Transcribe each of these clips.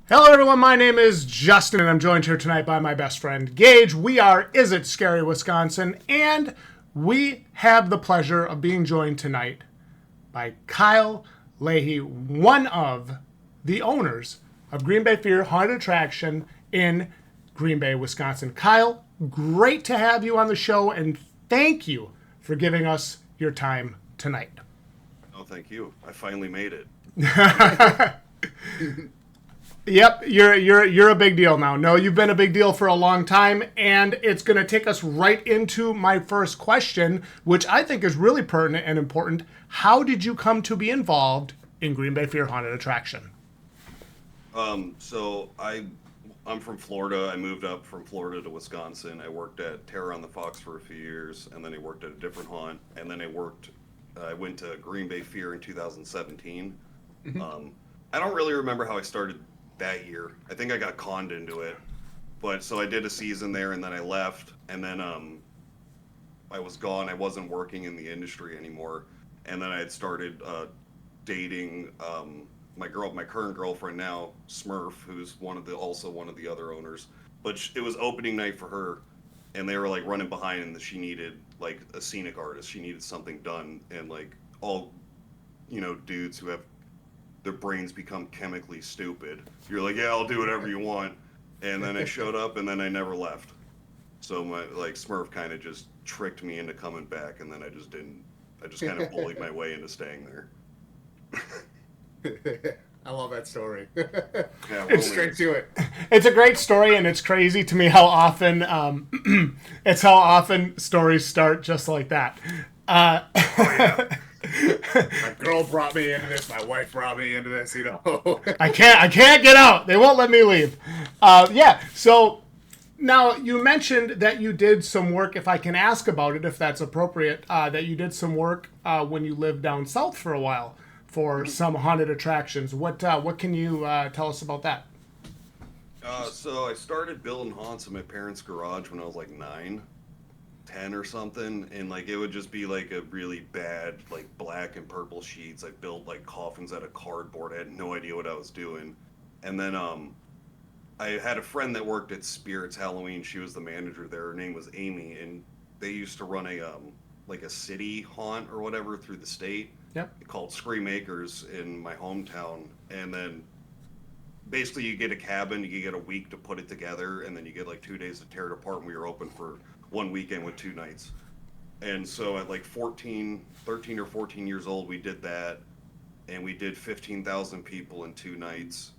Hello, everyone. My name is Justin, and I'm joined here tonight by my best friend, Gage. We are Is It Scary, Wisconsin, and we have the pleasure of being joined tonight by Kyle Leahy, one of the owners of Green Bay Fear Haunted Attraction in Green Bay, Wisconsin. Kyle, great to have you on the show, and thank you for giving us your time tonight. Oh, thank you. I finally made it. Yep, you're a big deal now. No, you've been a big deal for a long time, and it's going to take us right into my first question, which I think is really pertinent and important. How did you come to be involved in Green Bay Fear Haunted Attraction? I'm from Florida. I moved up from Florida to Wisconsin. I worked at Terror on the Fox for a few years, and then I worked at a different haunt, and then I went to Green Bay Fear in 2017. I don't really remember how I started that year. I think I got conned into it. But so I did a season there and then I left and then I was gone. I wasn't working in the industry anymore. And then I had started dating my current girlfriend now, Smurf, who's also one of the other owners. But it was opening night for her and they were like running behind and she needed like a scenic artist. She needed something done and like all dudes who have their brains become chemically stupid. You're like, yeah, I'll do whatever you want. And then I showed up and then I never left. So my Smurf kind of just tricked me into coming back and then I just didn't. I just kind of bullied my way into staying there. I love that story. Yeah, It's straight to it. It's a great story, and it's crazy to me how often stories start just like that. Oh, yeah. My girl brought me into this. My wife brought me into this. I can't get out. They won't let me leave. Yeah. So now you mentioned that you did some work. If I can ask about it, if that's appropriate, that you did some work when you lived down south for a while for some haunted attractions. What can you tell us about that? So I started building haunts in my parents' garage when I was like 9. 10 or something, and like it would just be like a really bad like black and purple sheets. I built like coffins out of cardboard. I had no idea what I was doing. And then I had a friend that worked at Spirits Halloween. She was the manager there. Her name was Amy, and they used to run a like a city haunt or whatever through the state. Yep. Called Scream Acres in my hometown. And then basically you get a cabin, you get a week to put it together, and then you get like 2 days to tear it apart, and we were open for one weekend with 2 nights. And so at like 13 or 14 years old, we did that, and we did 15,000 people in 2 nights.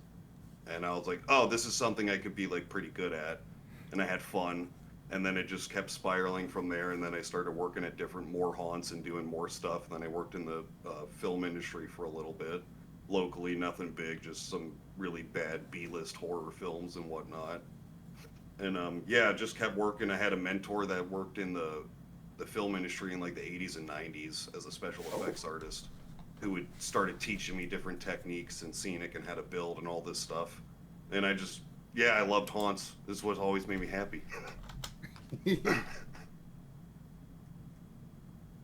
And I was like, oh, this is something I could be like pretty good at. And I had fun. And then it just kept spiraling from there. And then I started working at more haunts and doing more stuff. And then I worked in the film industry for a little bit. Locally, nothing big, just some really bad B-list horror films and whatnot. And just kept working. I had a mentor that worked in the film industry in like the 80s and 90s as a special effects artist who would started teaching me different techniques and scenic and how to build and all this stuff. And I loved haunts. This is what always made me happy.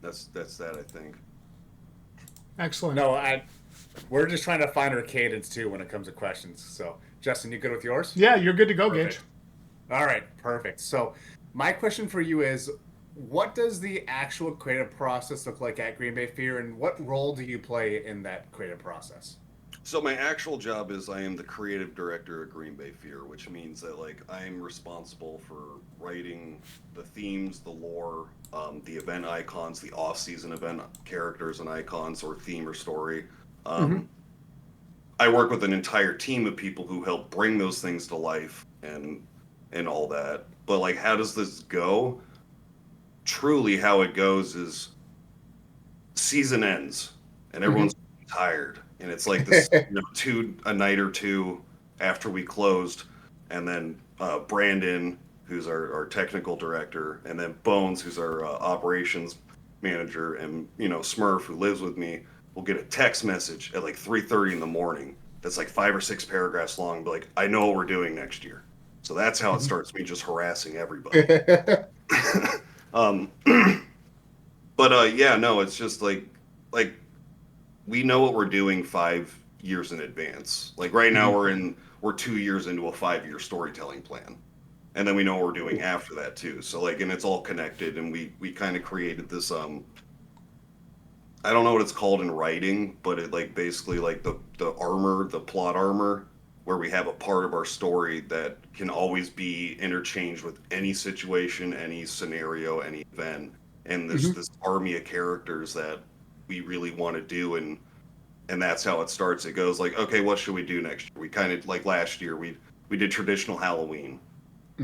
That's that, I think. Excellent. No, we're just trying to find our cadence too when it comes to questions. So, Justin, you good with yours? Yeah, you're good to go, Perfect. Gage. All right, perfect. So, my question for you is, what does the actual creative process look like at Green Bay Fear, and what role do you play in that creative process? So my actual job is I am the creative director at Green Bay Fear, which means that like I am responsible for writing the themes, the lore, the event icons, the off-season event characters and icons, or theme or story. I work with an entire team of people who help bring those things to life and all that. But like, how does this go? Truly, how it goes is season ends and everyone's tired, and it's like this, a night or two after we closed, and then Brandon, who's our technical director, and then Bones, who's our operations manager, and Smurf, who lives with me, will get a text message at like 3:30 in the morning. That's like 5 or 6 paragraphs long, but like, I know what we're doing next year. So that's how it starts, me just harassing everybody. But no, it's just like we know what we're doing years in advance. Like right now we're 2 years into a 5-year storytelling plan. And then we know what we're doing after that too. So like, and it's all connected, and we kind of created this I don't know what it's called in writing, but it like basically like the armor, the plot armor, where we have a part of our story that can always be interchanged with any situation, any scenario, any event. And there's this army of characters that we really want to do, and that's how it starts. It goes like, okay, what should we do next year? We kind of like last year we did traditional Halloween.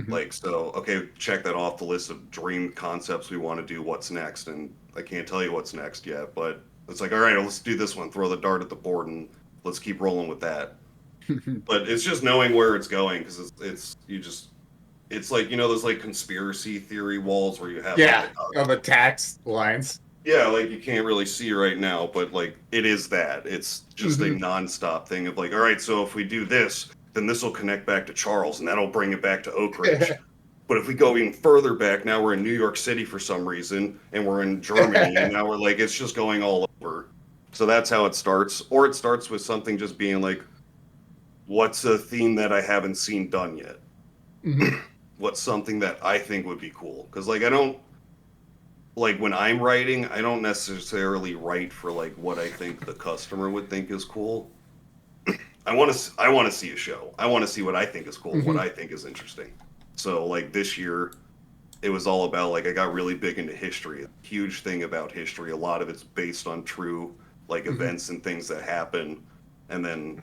Like, so, okay, check that off the list of dream concepts we want to do. What's next? And I can't tell you what's next yet, but it's like, all right, let's do this one. Throw the dart at the board and let's keep rolling with that. But it's just knowing where it's going, because it's like, you know, those like conspiracy theory walls where you have on the tax lines. Yeah, like you can't really see right now, but like it is that. It's just a nonstop thing of like, all right, so if we do this, then this will connect back to Charles, and that'll bring it back to Oak Ridge. But if we go even further back, now we're in New York City for some reason, and we're in Germany, and now we're like, it's just going all over. So that's how it starts. Or it starts with something just being like, what's a theme that I haven't seen done yet? What's something that I think would be cool? Because like like when I'm writing, I don't necessarily write for like what I think the customer would think is cool. I want to see a show. I want to see what I think is cool, what I think is interesting. So like this year, it was all about like I got really big into history. A huge thing about history. A lot of it's based on true like events and things that happen, and then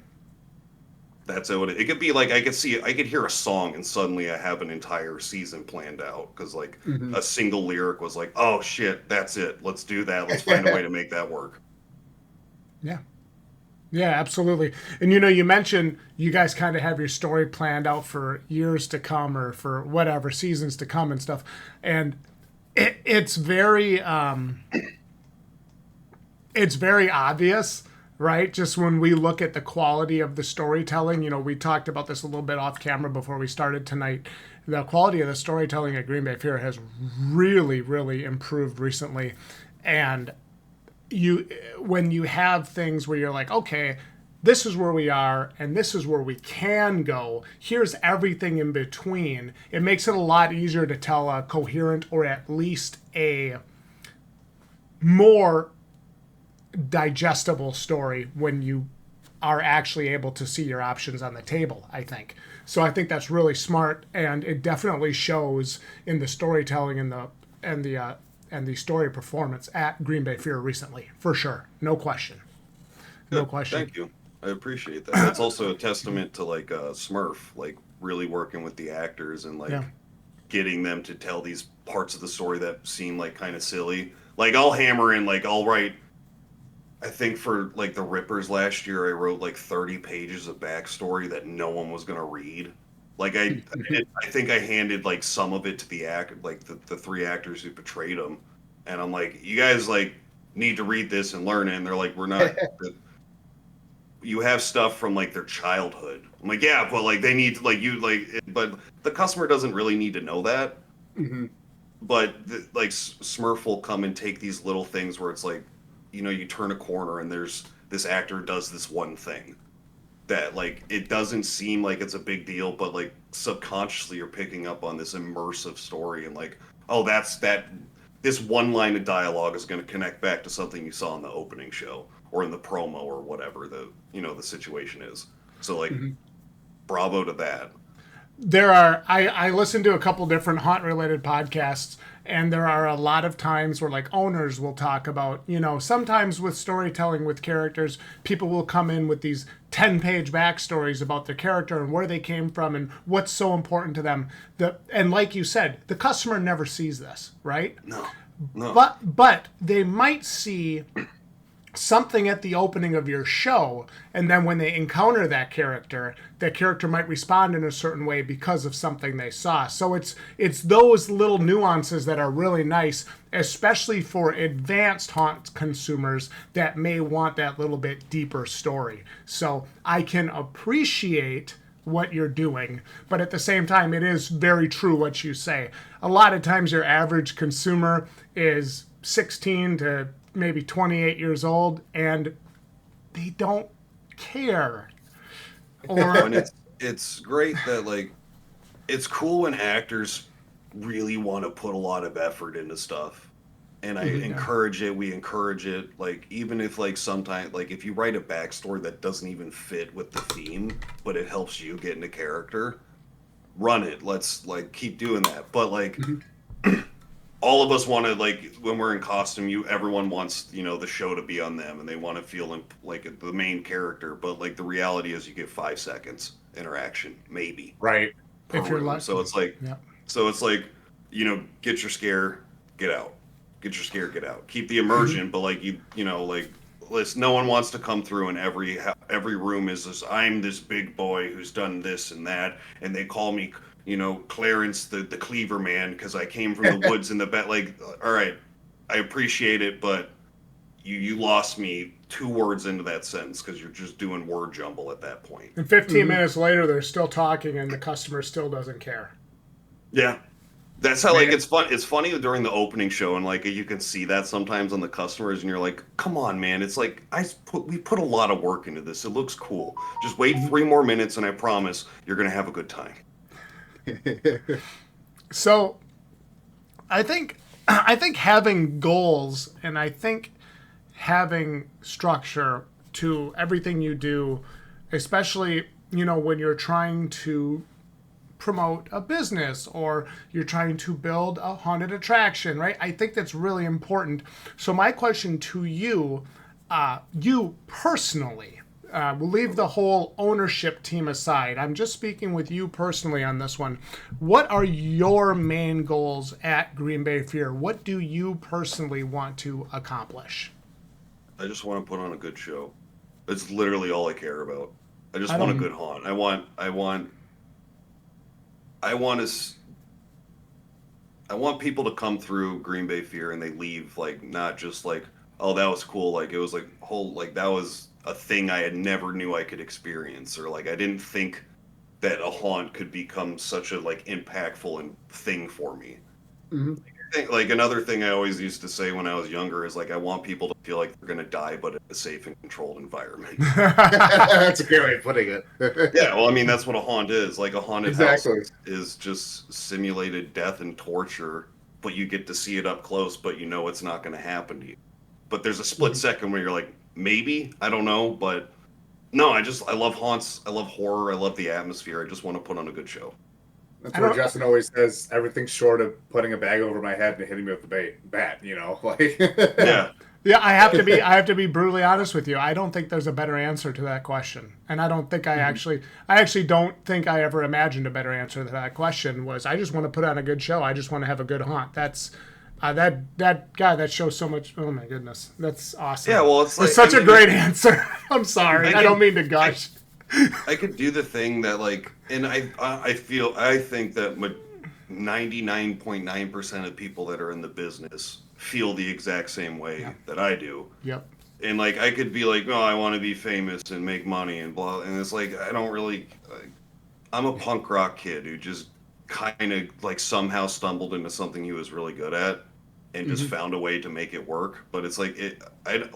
that's what it could be. Like I could hear a song and suddenly I have an entire season planned out, because like a single lyric was like, oh shit, that's it. Let's do that. Let's find a way to make that work. Yeah. Yeah, absolutely. And, you know, you mentioned you guys kind of have your story planned out for years to come, or for whatever seasons to come and stuff. And it's very obvious, right? Just when we look at the quality of the storytelling, you know, we talked about this a little bit off camera before we started tonight. The quality of the storytelling at Green Bay Fair has really, really improved recently. And when you have things where you're like, okay, this is where we are and this is where we can go, here's everything in between, it makes it a lot easier to tell a coherent, or at least a more digestible story when you are actually able to see your options on the table, I think. So I think that's really smart, and it definitely shows in the storytelling and the story performance at Green Bay Fair recently, for sure. No question. No question. Thank you. I appreciate that. That's also a testament to like Smurf, like really working with the actors and like getting them to tell these parts of the story that seem like kind of silly. Like I'll hammer in, like I'll write, I think for like the Rippers last year, I wrote like 30 pages of backstory that no one was going to read. Like I think I handed like some of it to the the three actors who portrayed them, and I'm like, you guys like need to read this and learn it. And they're like, we're not. You have stuff from like their childhood. I'm like, yeah, but like they need to, like you like, but the customer doesn't really need to know that. But like Smurf will come and take these little things where it's like, you know, you turn a corner and there's this actor does this one thing that like it doesn't seem like it's a big deal, but like subconsciously you're picking up on this immersive story, and like, oh, this one line of dialogue is going to connect back to something you saw in the opening show or in the promo or whatever the situation is. So like bravo to that. I listen to a couple different hunt related podcasts, and there are a lot of times where like owners will talk about, you know, sometimes with storytelling with characters, people will come in with these 10-page backstories about their character and where they came from and what's so important to them. And like you said, the customer never sees this, right? No. But they might see something at the opening of your show, and then when they encounter that character might respond in a certain way because of something they saw. So it's those little nuances that are really nice, especially for advanced haunt consumers that may want that little bit deeper story. So I can appreciate what you're doing, but at the same time, it is very true what you say. A lot of times your average consumer is 16 to maybe 28 years old, and they don't care. And Or it's great that like it's cool when actors really want to put a lot of effort into stuff. And I encourage it. We encourage it. Like even if like sometimes like if you write a backstory that doesn't even fit with the theme, but it helps you get into character, run it. Let's like keep doing that. But like all of us want to like when we're in costume, everyone wants the show to be on them, and they want to feel like the main character. But like the reality is, you get 5 seconds interaction, maybe Right. per if you're room. lucky. So it's like, Yeah. get your scare, get out. Get your scare, get out. Keep the immersion, but like listen, no one wants to come through, and every room is this. I'm this big boy who's done this and that, and they call me, Clarence the Cleaver Man because I came from the woods in the bed. Like, all right, I appreciate it, but you lost me 2 words into that sentence because you're just doing word jumble at that point. And 15 minutes later, they're still talking, and the customer still doesn't care. Yeah. That's how, like, it's fun. It's funny during the opening show, and like you can see that sometimes on the customers, and you're like, "Come on, man! It's like we put a lot of work into this. It looks cool. Just wait 3 more minutes, and I promise you're gonna have a good time." So, I think having goals, and I think having structure to everything you do, especially when you're trying to promote a business or you're trying to build a haunted attraction, right? I think that's really important. So my question to you, you personally, we'll leave the whole ownership team aside. I'm just speaking with you personally on this one. What are your main goals at Green Bay Fear? What do you personally want to accomplish? I just want to put on a good show. It's literally all I care about. I just want a good haunt. I want people to come through Green Bay Fear and they leave like not just like, oh, that was cool. Like it was like that was a thing I had never knew I could experience, or like I didn't think that a haunt could become such a like impactful and thing for me. Like another thing I always used to say when I was younger is like I want people to feel like they're gonna die, but in a safe and controlled environment. That's a great way of putting it. Yeah, well, I mean that's what a haunt is. Like a haunted Exactly. house is just simulated death and torture, but you get to see it up close, but you know it's not going to happen to you. But there's a split second where you're like, maybe, I don't know, but no, I love haunts, I love horror, I love the atmosphere. I just want to put on a good show. That's where Justin always says everything's short of putting a bag over my head and hitting me with the bat. Like Yeah. Yeah, I have to be brutally honest with you. I don't think there's a better answer to that question. And I don't think I actually don't think I ever imagined a better answer to that question. Was I just want to put on a good show. I just want to have a good haunt. That's that shows so much. Oh my goodness. That's awesome. Yeah, well, it's like such a great answer. I'm sorry. I don't mean to gush. I could do the thing that like, and I think that 99.9% of people that are in the business feel the exact same way that I do. Yep. And like I could be like, oh, I want to be famous and make money and blah, and it's like I don't really. I'm a punk rock kid who just kind of like somehow stumbled into something he was really good at, and just found a way to make it work. But it's like at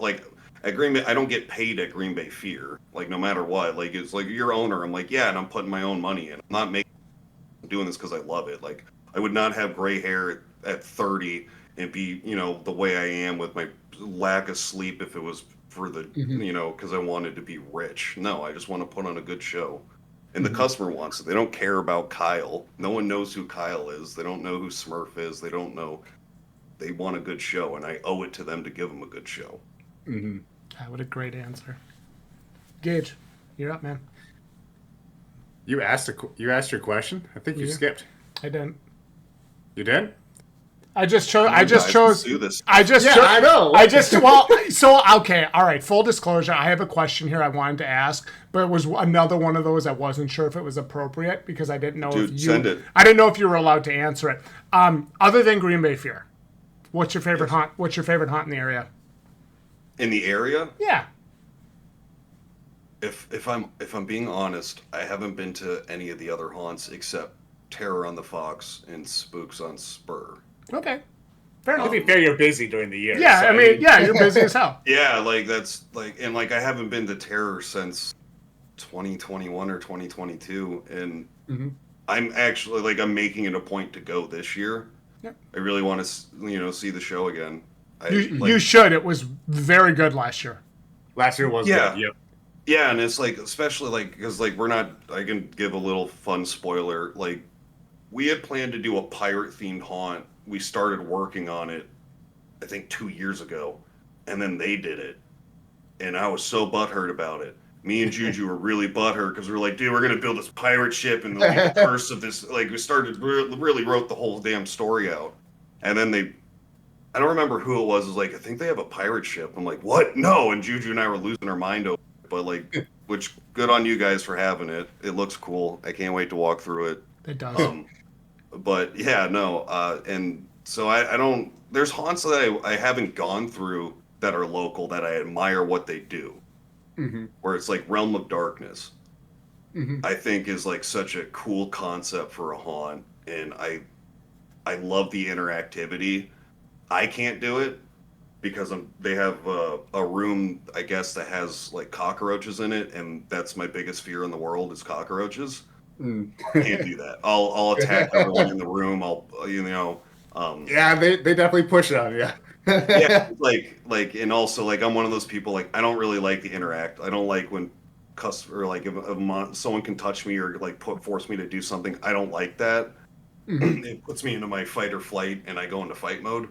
Green Bay, I don't get paid at Green Bay Fear. Like no matter what, like it's like your owner. I'm like, yeah, and I'm putting my own money in. I'm not doing this because I love it. Like I would not have gray hair at 30 and be, the way I am with my lack of sleep if it was for the, because I wanted to be rich. No, I just want to put on a good show. And the customer wants it. They don't care about Kyle. No one knows who Kyle is. They don't know who Smurf is. They don't know. They want a good show, and I owe it to them to give them a good show. What a great answer. Gage, you're up, man. You asked your question. I think you skipped. I didn't. You did? I just chose. I know. So okay, all right. Full disclosure, I have a question here I wanted to ask, but it was another one of those I wasn't sure if it was appropriate because I didn't know send it. I didn't know if you were allowed to answer it. Other than Green Bay Fear, what's your favorite haunt? What's your favorite haunt in the area? In the area? Yeah. If I'm being honest, I haven't been to any of the other haunts except Terror on the Fox and Spooks on Spur. Okay. Fair enough. To be fair, you're busy during the year. Yeah, so, I mean, yeah, you're busy as hell. Yeah, like that's like, and like I haven't been to Terror since 2021 or 2022, and I'm actually like I'm making it a point to go this year. Yeah. I really want to see the show again. You should. It was very good last year. Last year was Yeah. good. Yep. Yeah, and it's like, especially like, because like we're not, I can give a little fun spoiler. Like, we had planned to do a pirate themed haunt. We started working on it, I think 2 years ago, and then they did it. And I was so butthurt about it. Me and Juju were really butthurt because we were like, dude, we're going to build this pirate ship and the curse of this. Like, we started, really wrote the whole damn story out. And then I don't remember who it was like, I think they have a pirate ship. I'm like, what? No. And Juju and I were losing our mind over it. But like, which good on you guys for having it. It looks cool. I can't wait to walk through it. It does. But yeah, no. And so I don't, there's haunts that I haven't gone through that are local that I admire what they do. Where it's like Realm of Darkness. I think is like such a cool concept for a haunt. And I love the interactivity. I can't do it because they have a room, I guess, that has like cockroaches in it, and that's my biggest fear in the world is cockroaches. Can't do that. I'll attack everyone in the room. Yeah, they definitely push it on you. Yeah, like, and also like I'm one of those people like I don't really like the interact. I don't like when if someone can touch me or like force me to do something. I don't like that. It puts me into my fight or flight, and I go into fight mode.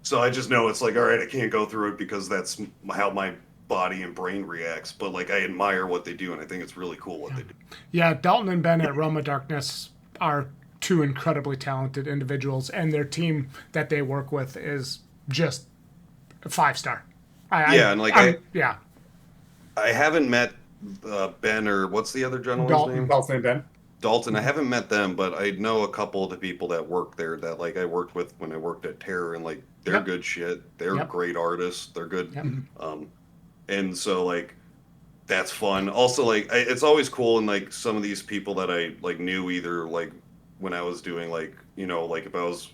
So I just know it's like, all right, I can't go through it because that's how my body and brain reacts. But like, I admire what they do, and I think it's really cool what they do. Yeah, Dalton and Ben at Realm of Darkness are two incredibly talented individuals, and their team that they work with is just 5-star. I haven't met Ben or what's the other gentleman's name? Dalton and Ben. Dalton. I haven't met them, but I know a couple of the people that work there that like I worked with when I worked at Terror, and like they're good shit. They're great artists. They're good. And so like that's fun. Also like it's always cool, and like some of these people that I like knew either like when I was doing like like if I was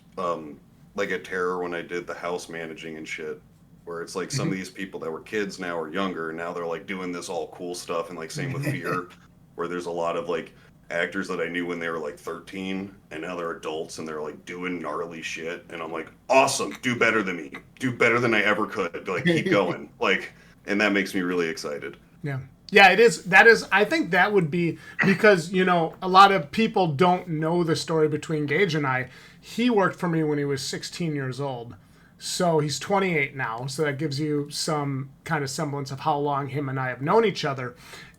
like at Terror when I did the house managing and shit, where it's like some of these people that were kids now or younger, and now they're like doing this all cool stuff, and like same with Fear, where there's a lot of like actors that I knew when they were like 13 and now they're adults and they're like doing gnarly shit, and I'm like, awesome, do better than me, do better than I ever could, like keep going. Like, and that makes me really excited. Yeah, it is. That is, I think that would be because, a lot of people don't know the story between Gage and I. He worked for me when he was 16 years old. So he's 28 now. So that gives you some kind of semblance of how long him and I have known each other.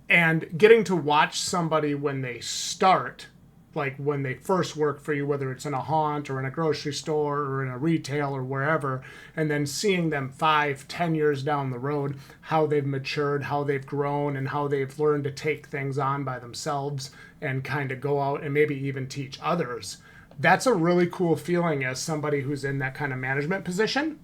And getting to watch somebody when they start, like when they first work for you, whether it's in a haunt or in a grocery store or in a retail or wherever, and then seeing them 5-10 years down the road, how they've matured, how they've grown, and how they've learned to take things on by themselves and kind of go out and maybe even teach others. That's a really cool feeling as somebody who's in that kind of management position.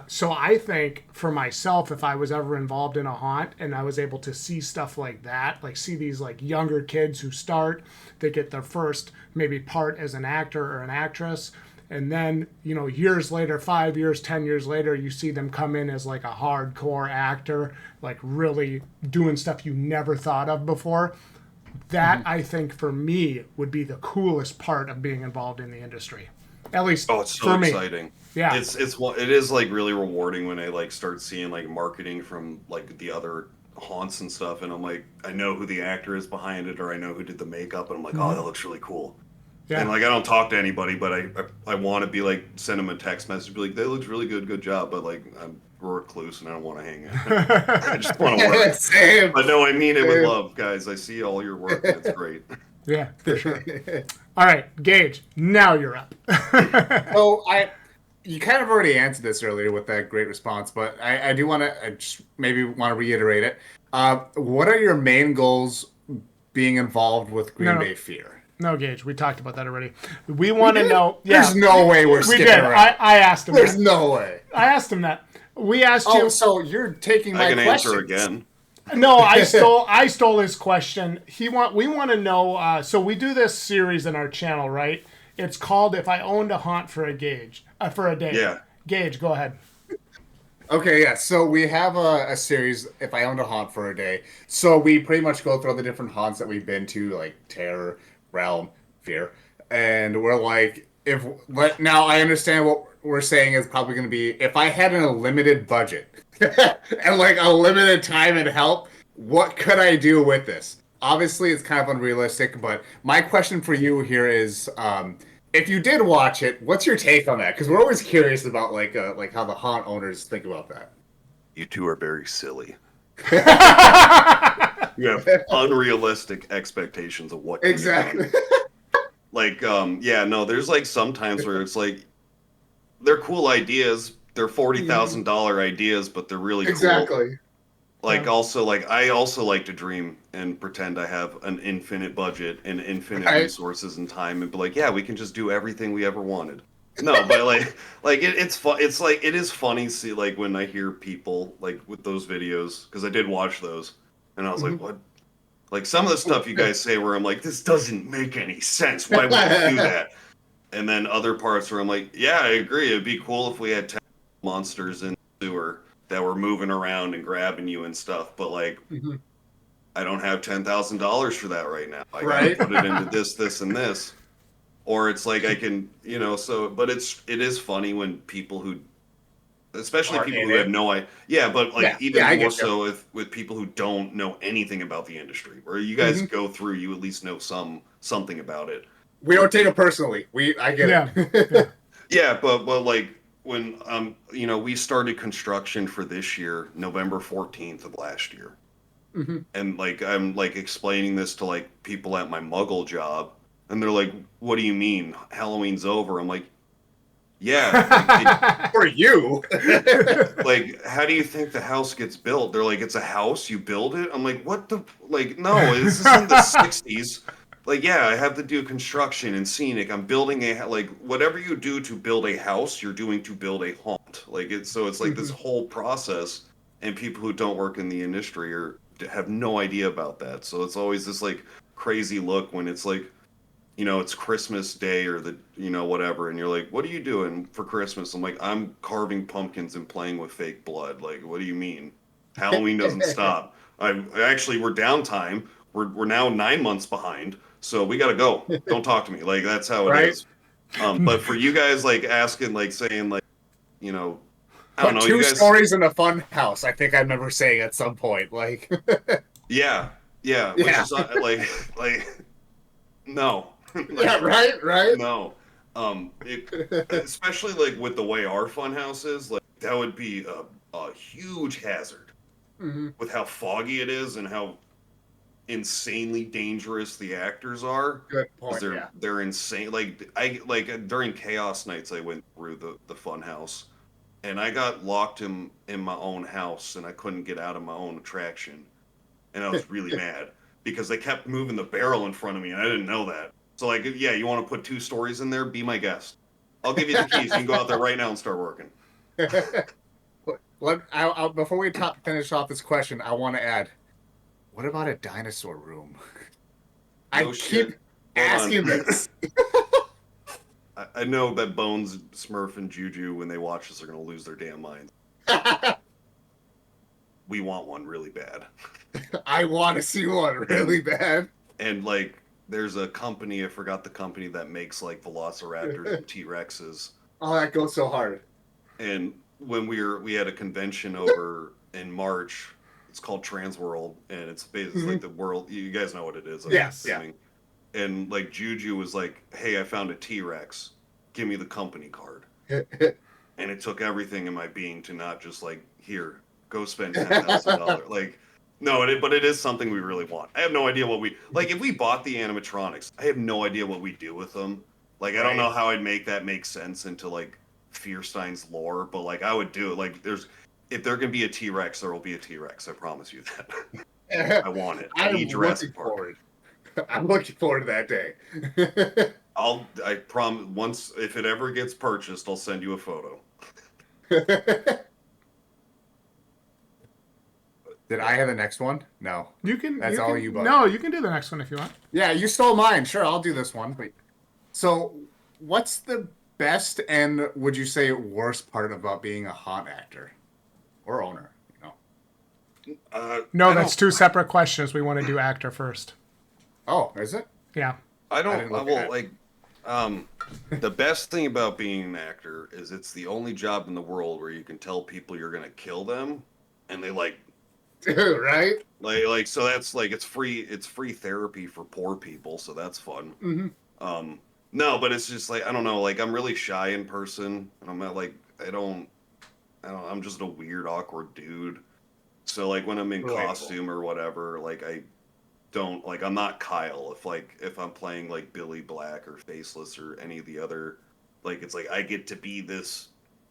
So I think for myself, if I was ever involved in a haunt and I was able to see stuff like that, like see these like younger kids who start, they get their first maybe part as an actor or an actress. And then, years later, 5 years, 10 years later, you see them come in as like a hardcore actor, like really doing stuff you never thought of before. That I think for me would be the coolest part of being involved in the industry. At least it's so for me. exciting. Yeah, it is like really rewarding when I like start seeing like marketing from like the other haunts and stuff, and I'm like, I know who the actor is behind it, or I know who did the makeup, and I'm like, oh, that looks really cool. Yeah. And like I don't talk to anybody, but I want to be like send them a text message, be like, that looks really good job, but like I'm a recluse and I don't want to hang out. I just want to work. Same. But no, I mean it with love, guys. I see all your work, and it's great. Yeah, for sure. All right, Gage, now you're up. So you kind of already answered this earlier with that great response, but I do want to just maybe want to reiterate it. What are your main goals being involved with Green Bay Fear? No, Gage, we talked about that already. We want to know. Yeah, there's no way we're skipping around. I asked him. There's no way. I asked him that. We asked you. Oh, so you're taking my question. I can answer again. No, I stole his question. We want to know. So we do this series in our channel, right? It's called If I Owned a Haunt for a for a Day. Yeah. Gage, go ahead. Okay, yeah. So we have a series, If I Owned a Haunt for a Day. So we pretty much go through all the different haunts that we've been to, like Terror, Realm, Fear. And we're like, now I understand what we're saying is probably going to be, if I had an unlimited budget and like a limited time and help, what could I do with this? Obviously, it's kind of unrealistic, but my question for you here is, if you did watch it, what's your take on that? Because we're always curious about like how the haunt owners think about that. You two are very silly. You have unrealistic expectations of what can be done. Exactly. Like, yeah, no, there's like sometimes where it's like they're cool ideas. They're $40,000 ideas, but they're really cool. Exactly. Like, also, like I also like to dream and pretend I have an infinite budget and infinite resources and time, and be like, yeah, we can just do everything we ever wanted. No, but it's fun. It's like it is funny. See, like when I hear people like with those videos, because I did watch those, and I was like, what? Like some of the stuff you guys say where I'm like, this doesn't make any sense. Why would you do that? And then other parts where I'm like, yeah, I agree. It'd be cool if we had monsters in the sewer that were moving around and grabbing you and stuff. But like, I don't have $10,000 for that right now. I gotta put it into this, and this. Or it's like I can, so, but it is funny when people who, especially people who have no idea. Yeah, but like even more so with people who don't know anything about the industry, where you guys go through, you at least know something about it. We don't take it personally. I get it. Yeah, but like when we started construction for this year, November 14th of last year, and like I'm like explaining this to like people at my Muggle job, and they're like, "What do you mean Halloween's over?" I'm like, yeah. For you. Like, how do you think the house gets built? They're like, it's a house, you build it? I'm like, what the, like, no, this isn't the 60s. Like, yeah, I have to do construction and scenic. I'm building like, whatever you do to build a house, you're doing to build a haunt. Like, it's like this whole process, and people who don't work in the industry have no idea about that. So it's always this, like, crazy look when it's like, it's Christmas Day or the, whatever, and you're like, what are you doing for Christmas? I'm like, I'm carving pumpkins and playing with fake blood. Like, what do you mean? Halloween doesn't stop. We're downtime. We're now 9 months behind, so we got to go. Don't talk to me. Like, that's how it is. But for you guys, like, asking, like, saying, like, I don't know. Two stories in a fun house, I think I remember saying at some point. Like, yeah. Which is like, no. Like, yeah, right. No, especially like with the way our funhouse is, like that would be a huge hazard with how foggy it is and how insanely dangerous the actors are. Good point. They're insane. Like during chaos nights, I went through the funhouse, and I got locked in my own house, and I couldn't get out of my own attraction, and I was really mad because they kept moving the barrel in front of me, and I didn't know that. So, like, yeah, you want to put 2 stories in there? Be my guest. I'll give you the keys. You can go out there right now and start working. Before we finish off this question, I want to add, what about a dinosaur room? I keep asking this. I know that Bones, Smurf, and Juju, when they watch this, are going to lose their damn minds. We want one really bad. I want to see one really bad. And, like, there's a company, I forgot the company, that makes like velociraptors and T-Rexes. Oh, that goes so hard. And when we had a convention over in March, it's called Transworld, and it's basically like the world, you guys know what it is. Yes. And like Juju was like, hey, I found a T-Rex. Give me the company card. And it took everything in my being to not just like, here, go spend $10,000. Like, no, but it is something we really want. I have no idea what like if we bought the animatronics, I have no idea what we do with them. Like, I don't know how I'd make that make sense into like Fierstein's lore, but like I would do it. Like, if there can be a T-Rex, there will be a T-Rex. I promise you that. I want it. I need Jurassic Park. I'm looking forward to that day. I promise, once, if it ever gets purchased, I'll send you a photo. Did I have the next one? No. You can. That's you, bud. No, you can do the next one if you want. Yeah, you stole mine. Sure, I'll do this one. Wait. So, what's the best and would you say worst part about being a haunt actor or owner? No, I that's don't. two separate questions. We want to do actor first. Oh, is it? Yeah. I I don't. didn't I look will at it. like. The best thing about being an actor is it's the only job in the world where you can tell people you're gonna kill them, and they Right? so that's like it's free therapy for poor people, so that's fun. Hmm. Um, no, but it's just like I don't know, like I'm really shy in person, and I'm not like I'm just a weird awkward dude. So like when I'm in Relatable. costume or whatever, like I don't like I'm not Kyle if I'm playing like Billy Black or Faceless or any of the other like it's like I get to be this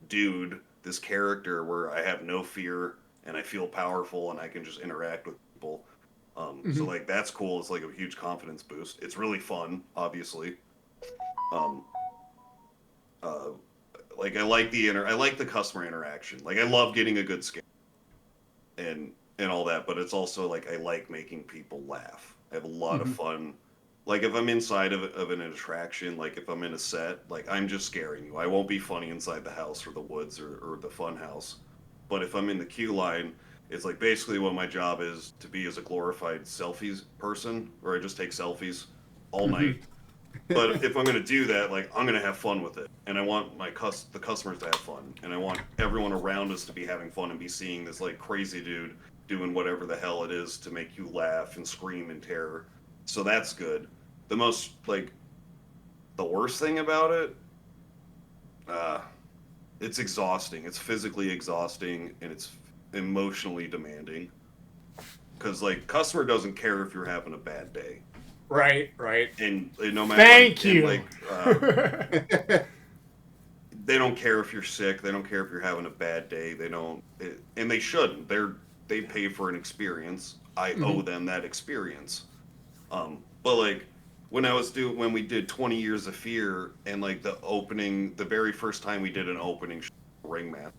dude, this character where I have no fear and I feel powerful and I can just interact with people. So Hmm. like that's cool. It's like a huge confidence boost. It's really fun, obviously. Um, uh, like I like the customer interaction. Like I love getting a good scare and all that, but it's also like I like making people laugh. I have a lot of Hmm. fun. Like if I'm inside of an attraction, like if I'm in a set, like I'm just scaring you. I won't be funny inside the house or the woods or the fun house. But if I'm in the queue line, it's like basically what my job is to be as a glorified selfies person, where I just take selfies all Hmm. night. But if I'm gonna do that, like I'm gonna have fun with it, and I want the customers to have fun, and I want everyone around us to be having fun and be seeing this like crazy dude doing whatever the hell it is to make you laugh and scream in terror. So that's good. The most like the worst thing about it, uh, it's exhausting. It's physically exhausting and it's emotionally demanding. Because like customer doesn't care if you're having a bad day, Right, right. and no matter like Thank you. they don't care if you're sick. They don't care if you're having a bad day. And they shouldn't. They pay for an experience. I Hmm. owe them that experience. But like when we did 20 Years of Fear and like the very first time we did an opening ringmaster,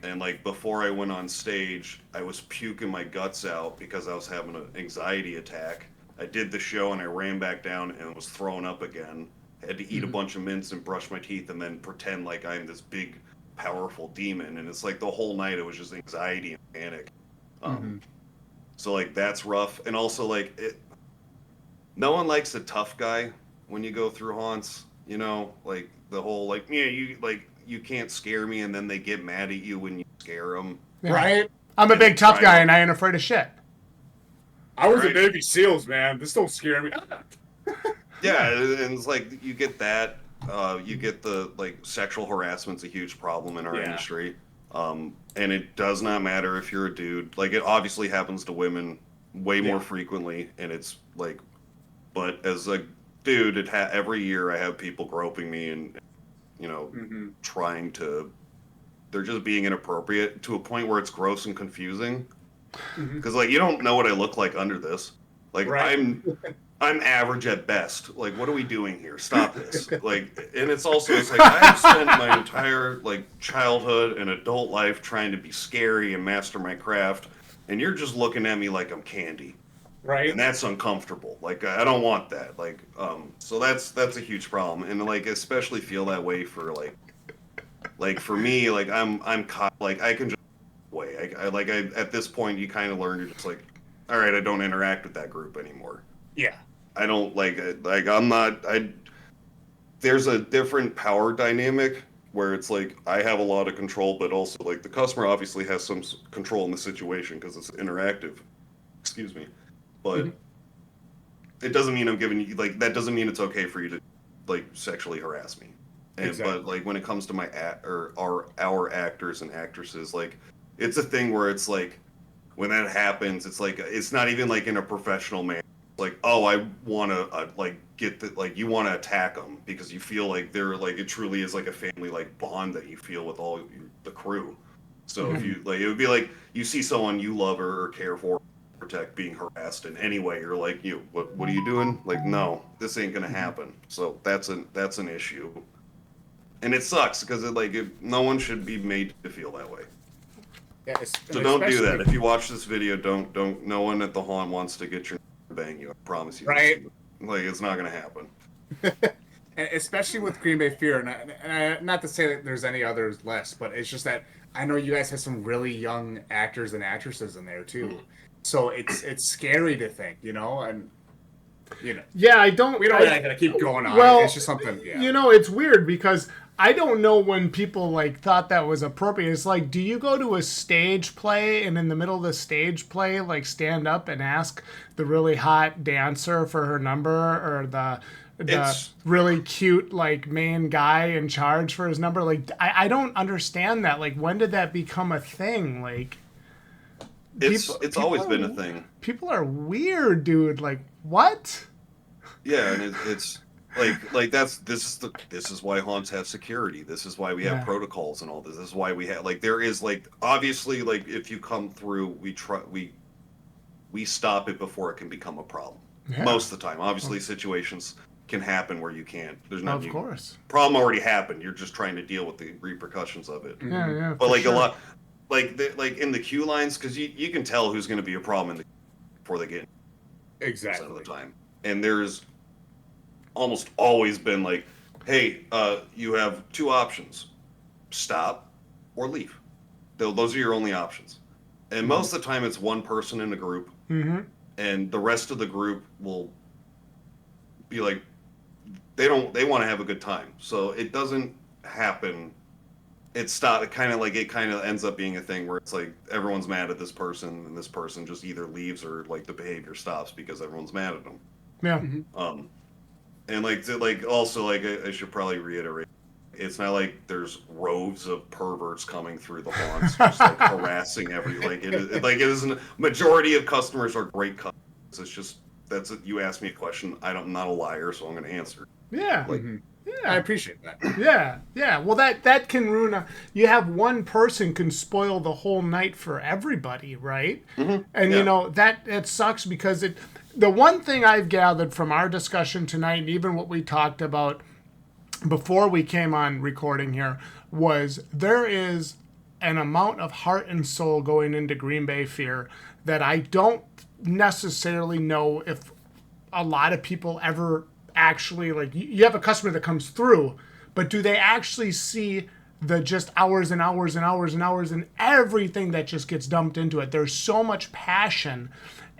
and like before I went on stage, I was puking my guts out because I was having an anxiety attack. I did the show and I ran back down and was thrown up again. I had to eat a Hmm. bunch of mints and brush my teeth and then pretend like I'm this big, powerful demon. And it's like the whole night it was just anxiety and panic. Um, Hmm. so like that's rough. And also no one likes a tough guy when you go through haunts. You know, like the whole like yeah you can't scare me, and then they get mad at you when you scare them, Yeah. Right? I'm a and they big tough try guy to and I ain't afraid of shit. I was a right. Navy SEALs, man. This don't scare me. Yeah, Yeah. and it's like you get that. You get the like sexual harassment's a huge problem in our Yeah. industry, and it does not matter if you're a dude. Like it obviously happens to women way more Yeah. frequently, and it's like, but as a dude, every year I have people groping me and you know Hmm. trying to. They're just being inappropriate to a point where it's gross and confusing Hmm. because like you don't know what I look like under this. Like Right. I'm average at best. Like, what are we doing here? Stop this. Like, and it's like I have spent my entire like childhood and adult life trying to be scary and master my craft, and you're just looking at me like I'm candy, and Right. that's uncomfortable. Like, I don't want that. So that's a huge problem, and like especially feel that way for like for me, like like I can just way. I at this point you kind of learn to just like, all right, I don't interact with that group anymore. Yeah. I don't like I'm not I there's a different power dynamic where it's like I have a lot of control but also like the customer obviously has some control in the situation because it's interactive. Excuse me. But Hmm. it doesn't mean I'm giving you like that doesn't mean it's okay for you to like sexually harass me. And but Exactly. like when it comes to my or our actors and actresses like it's a thing where it's like when that happens, it's like it's not even like in a professional manner. Like, oh, I want to like get the like you want to attack them because you feel like they're like it truly is like a family like bond that you feel with the crew. So if Mhm. Hmm. you like, it would be like you see someone you love or care for, protect being harassed in any way. You're like, what are you doing? Like, no, this ain't gonna Hmm. happen. So that's an issue, and it sucks because no one should be made to feel that way. Yeah. So And don't do that. especially If you watch this video, don't. No one at the haunt wants to get your bang you. I promise you this. right. Like it's not gonna happen. especially with Green Bay Fear, and not to say that there's any others less, but it's just that I know you guys have some really young actors and actresses in there too. So it's scary to think, and Yeah, I don't. we don't really gotta keep going on. Well, It's just something. Yeah. it's weird because I don't know when people like thought that was appropriate. It's like, do you go to a stage play and in the middle of the stage play, like stand up and ask the really hot dancer for her number or the really cute like main guy in charge for his number? Like, I don't understand that. Like, when did that become a thing? Like, It's always been a thing. People are weird, dude. Like, what? Yeah, and it's this is why haunts have security. This is why we have protocols and all this. This is why we have there is obviously if you come through, we stop it before it can become a problem. Yeah. Most of the time, obviously situations can happen where you can't. There's no problem already happened. You're just trying to deal with the repercussions of it. Yeah, but a lot. Like in the queue lines, because you can tell who's going to be a problem before they get exactly of the time. And there's almost always been like, hey, you have two options: stop or leave. Those are your only options. And most of the time, it's one person in a group, and the rest of the group will be like, they want to have a good time, so it doesn't happen. It kind of ends up being a thing where it's like everyone's mad at this person and this person just either leaves or like the behavior stops because everyone's mad at them. Yeah. And also I should probably reiterate, it's not like there's rows of perverts coming through the haunts just like harassing it isn't. Majority of customers are great customers. It's just you asked me a question. I'm not a liar, so I'm going to answer. Yeah. I appreciate that. Yeah. Well, that can ruin you have one person can spoil the whole night for everybody, right? Mm-hmm. And that sucks because the one thing I've gathered from our discussion tonight, and even what we talked about before we came on recording here, was there is an amount of heart and soul going into Green Bay Fear that I don't necessarily know if a lot of people ever actually, like, you have a customer that comes through, but do they actually see the just hours and hours and hours and hours and everything that just gets dumped into it? There's so much passion,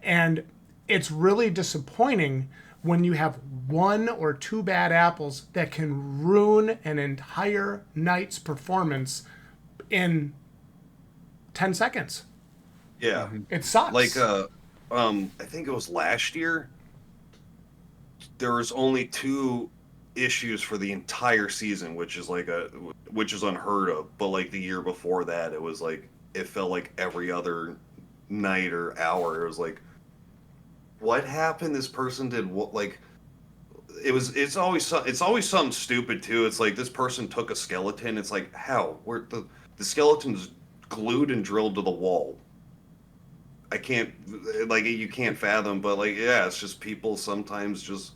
and it's really disappointing when you have one or two bad apples that can ruin an entire night's performance in 10 seconds. Yeah. It sucks. I think it was last year, there was only 2 issues for the entire season, which is unheard of. But like the year before that, it was like it felt like every other night or hour. It was like, what happened? This person did what? Like, it's always something stupid too. It's like this person took a skeleton. It's like, how? Where the skeleton's glued and drilled to the wall. I can't, you can't fathom. But it's just people sometimes just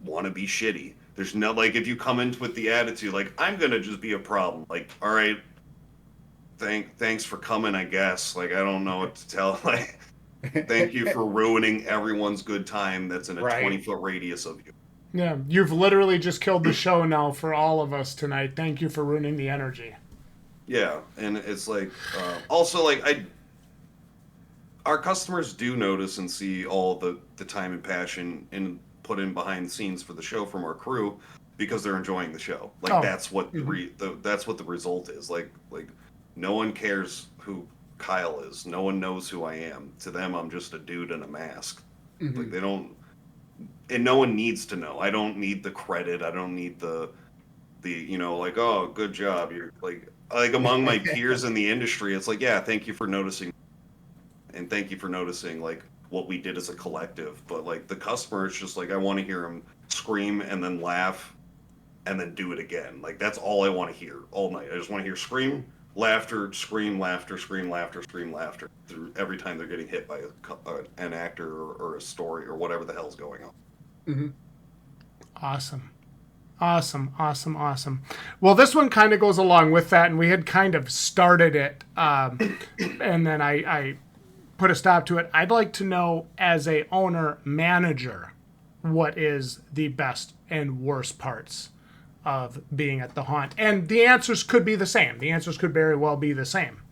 want to be shitty. There's no, if you come in with the attitude I'm gonna just be a problem, all right, thanks for coming, I guess. I don't know what to tell. Thank you for ruining everyone's good time that's in a 20-foot radius of you. Yeah, you've literally just killed the show now for all of us tonight. Thank you for ruining the energy. Yeah, and it's also our customers do notice and see all the time and passion put in behind the scenes for the show from our crew, because they're enjoying the show. That's what that's what the result is. No one cares who Kyle is. No one knows who I am. To them, I'm just a dude in a mask. Mm-hmm. They don't, and no one needs to know. I don't need the credit. I don't need the oh, good job. You're among my peers in the industry. It's thank you for noticing, and thank you for noticing what we did as a collective. But the customer is just I want to hear him scream and then laugh and then do it again. That's all I want to hear all night. I just want to hear scream, laughter, scream, laughter, scream, laughter, scream, laughter through every time they're getting hit by an actor or a story or whatever the hell's going on. Mm-hmm. Awesome. Well, this one kind of goes along with that, and we had kind of started it, and then I put a stop to it. I'd like to know, as a owner manager, what is the best and worst parts of being at the haunt? And the answers could be the same. The answers could very well be the same.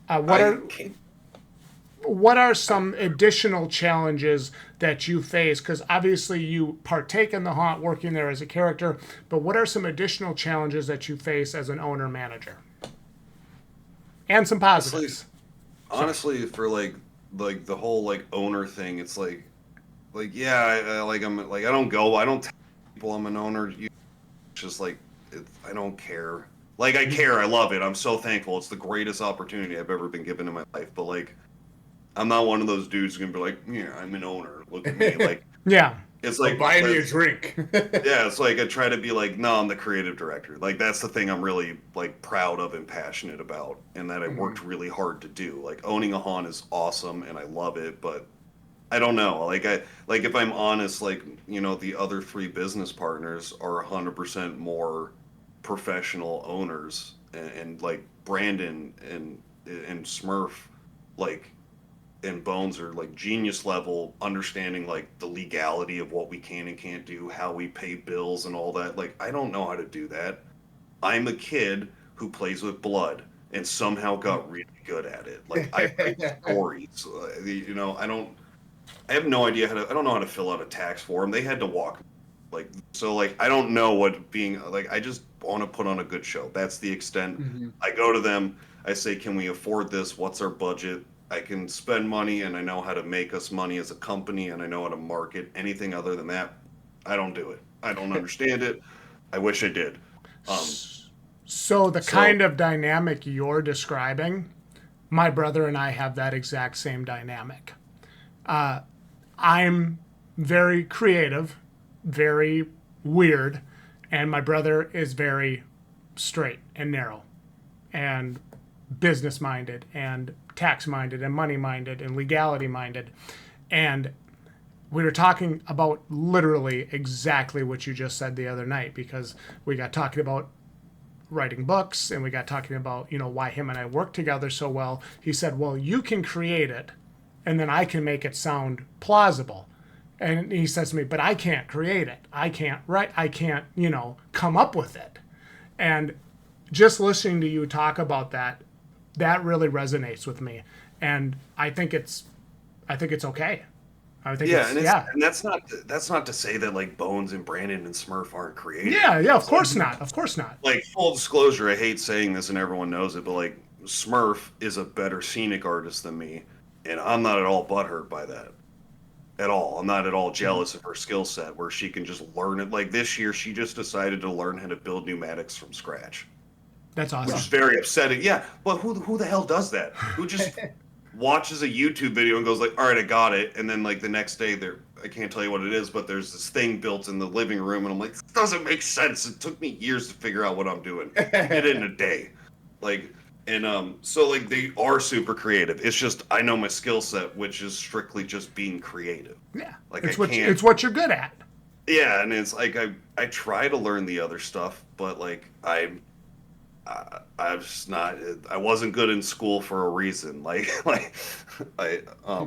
I can't, What are some additional challenges that you face? Because obviously you partake in the haunt working there as a character, but what are some additional challenges that you face as an owner manager? And some honestly, positives. honestly, for like the whole like owner thing, it's like yeah, I'm like I don't tell people I'm an owner. It's just like I don't care. Like I care, I love it. I'm so thankful. It's the greatest opportunity I've ever been given in my life. But like I'm not one of those dudes who's gonna be like, yeah, I'm an owner. Look at me. Like Yeah. it's Or like buy me a that's drink. yeah, it's like I try to be like, no, I'm the creative director. Like that's the thing I'm really like proud of and passionate about, and that I Mhm. worked really hard to do. Like owning a haunt is awesome, and I love it. But I don't know. Like if I'm honest, like the other three business partners are 100% more professional owners, and like Brandon and Smurf, like and Bones are like genius level, understanding like the legality of what we can and can't do, how we pay bills and all that. Like I don't know how to do that. I'm a kid who plays with blood and somehow got really good at it. Like I write stories. I have no idea how to. I don't know how to fill out a tax form. They had to walk me. Like I don't know what being like. I just want to put on a good show. That's the extent. Mhm. I go to them. I say, can we afford this? What's our budget? I can spend money, and I know how to make us money as a company, and I know how to market. Anything other than that, I don't do it. I don't understand it. I wish I did. Um, So the so kind of dynamic you're describing, my brother and I have that exact same dynamic. I'm very creative, very weird, and my brother is very straight and narrow and business minded and tax minded and money minded and legality minded. And we were talking about literally exactly what you just said the other night because we got talking about writing books and we got talking about, why him and I work together so well. He said, well, you can create it and then I can make it sound plausible. And he says to me, but I can't create it. I can't write. I can't, come up with it. And just listening to you talk about that, that really resonates with me. And I think it's okay. I think yeah, it's, and it's yeah. and that's not to say that like Bones and Brandon and Smurf aren't creative Yeah, yeah, of because course not. Of course not. like full disclosure, I hate saying this and everyone knows it, but like Smurf is a better scenic artist than me, and I'm not at all butthurt by that at all. I'm not at all Mhm. jealous of her skill set where she can just learn it. Like this year, she just decided to learn how to build pneumatics from scratch, That's which is awesome. very upsetting. Yeah, but who the hell does that? Who just watches a YouTube video and goes like, "All right, I got it," and then like the next day, there I can't tell you what it is, but there's this thing built in the living room, and I'm like, "This doesn't make sense." It took me years to figure out what I'm doing. She did it in a day, like, and so like they are super creative. It's just I know my skill set, which is strictly just being creave. Yeah. Like I It's can't. what you're good at. Yeah, and it's like I try to learn the other stuff, but like I'm just not. I wasn't good in school for a reason. Like I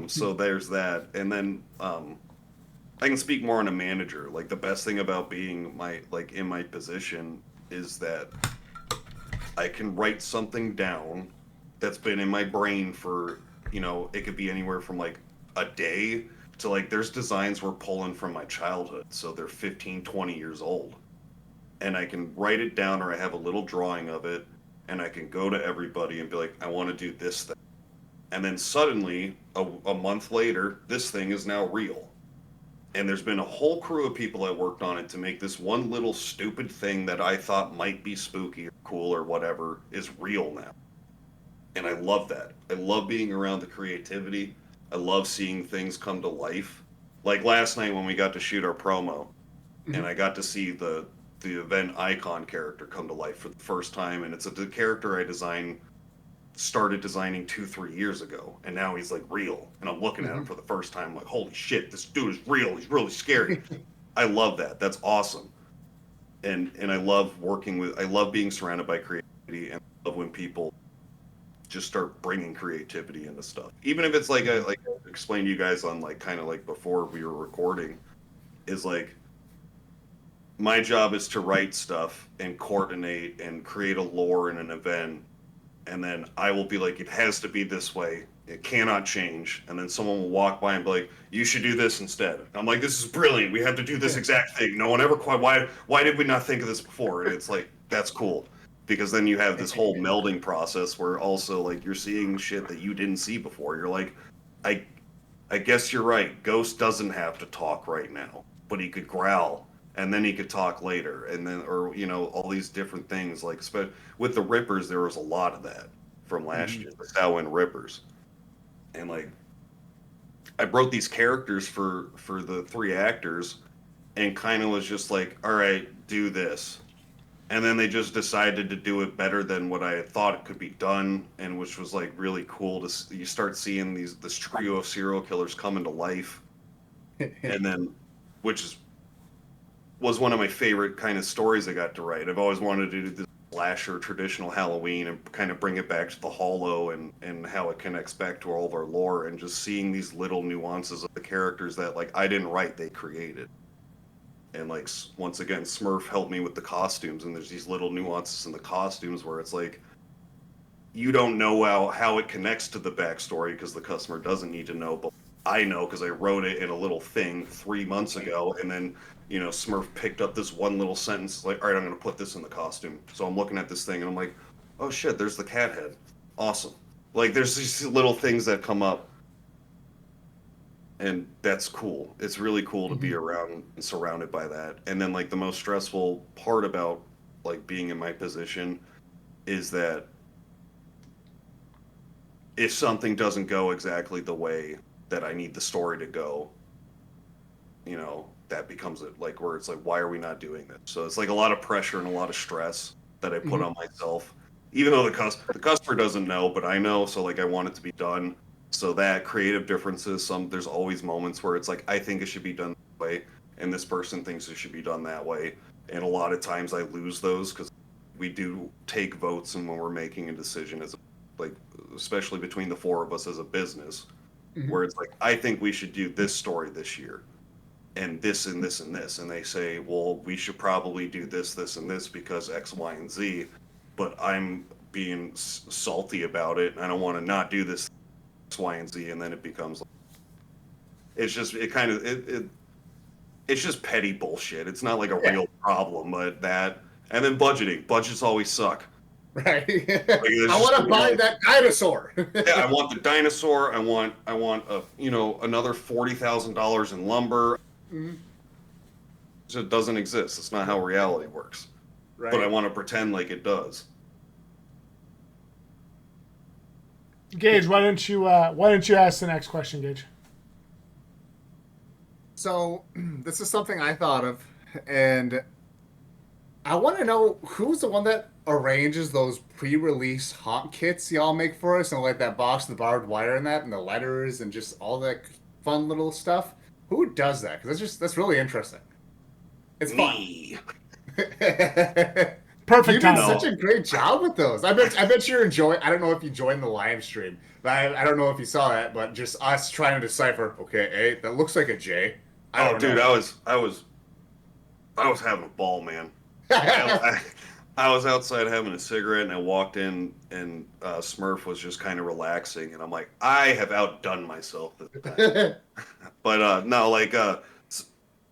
so there's that, and then I can speak more on a manager. Like the best thing about being my like in my position is that I can write something down that's been in my brain for it could be anywhere from like a day to like there's designs we're pulling from my childhood, so they're 15, 20 years old, and I can write it down or I have a little drawing of it and I can go to everybody and be like, I want to do this thing. And then suddenly, a month later, this thing is now real. And there's been a whole crew of people that worked on it to make this one little stupid thing that I thought might be spooky or cool or whatever is real now. And I love that. I love being around the creativity. I love seeing things come to life. Like last night when we got to shoot our promo, and Mhm. I got to see the event icon character come to life for the first time, and it's a character I started designing 2 3 years ago, and now he's like real, and I'm looking at him Mhm. for the first time like holy shit, this dude is real, he's really scary. I love that. That's awesome. And I love being surrounded by creativity, and I love when people just start bringing creativity into stuff, even if it's like I explained to you guys on like kind of like before we were recording. is like my job is to write stuff and coordinate and create a lore in an event, and then I will be like, it has to be this way. It cannot change. And then someone will walk by and be like, you should do this instead. I'm like, this is brilliant. We have to do this exact thing. No one ever quite. Why did we not think of this before? And it's like, that's cool, because then you have this whole melding process where also like you're seeing shit that you didn't see before. You're like, I I guess you're right. Ghost doesn't have to talk right now, but he could growl, and then he could talk later, and then, or all these different things. Like, with the Rippers, there was a lot of that from last year, the Samhain Rippers, and like, I wrote these characters for the three actors, and kind of was just like, all right, do this. And then they just decided to do it better than what I had thought it could be done, and which was like really cool to you start seeing this trio of serial killers come into life, and then was one of my favorite kind of stories I got to write. I've always wanted to do this slasher traditional Halloween and kind of bring it back to the Hollow and how it connects back to all of our lore, and just seeing these little nuances of the characters that like I didn't write, they created. And like once again, Smurf helped me with the costumes, and there's these little nuances in the costumes where it's like you don't know how it connects to the backstory because the customer doesn't need to know, but I know because I wrote it in a little thing 3 months ago, and then Smurf picked up this one little sentence like, all right, I'm going to put this in the costume. So I'm looking at this thing and I'm like, oh shit, there's the cat head. Awesome. Like there's these little things that come up, and that's cool. It's really cool to be around and surrounded by that. And then like the most stressful part about like being in my position is that if something doesn't go exactly the way that I need the story to go, that becomes it, like where it's like, why are we not doing this? So it's like a lot of pressure and a lot of stress that I put on myself, even though the customer doesn't know, but I know. So like I want it to be done. So that creative differences, there's always moments where it's like, I think it should be done this way, and this person thinks it should be done that way. And a lot of times I lose those because we do take votes, and when we're making a decision, as like, especially between the four of us as a business, where it's like, I think we should do this story this year, and this and this and this, and they say, well, we should probably do this, this, and this because X, Y, and Z, but I'm being salty about it, and I don't want to not do this X, Y, and Z, and then it becomes like, it's just petty bullshit. It's not like a real problem, but that, and then budgets always suck. Right. Like, I want to buy that dinosaur. Yeah, I want the dinosaur. I want another $40,000 in lumber. It doesn't exist. It's not how reality works. Right. But I want to pretend like it does. Gage, why don't you ask the next question, Gage? So this is something I thought of, and I want to know who's the one that arranges those pre-release haunt kits y'all make for us, and like that box, the barbed wire, and that, and the letters, and just all that fun little stuff. Who does that? Because that's really interesting. It's Me. fun. Perfect You did time. such a great job with those. I bet you're enjoying. I don't know if you joined the live stream, but I don't know if you saw that. But just us trying to decipher. Okay, A, that looks like a J. Oh, dude, I was having a ball, man. I was outside having a cigarette, and I walked in, and Smurf was just kind of relaxing, and I'm like, I have outdone myself this time. But no, like,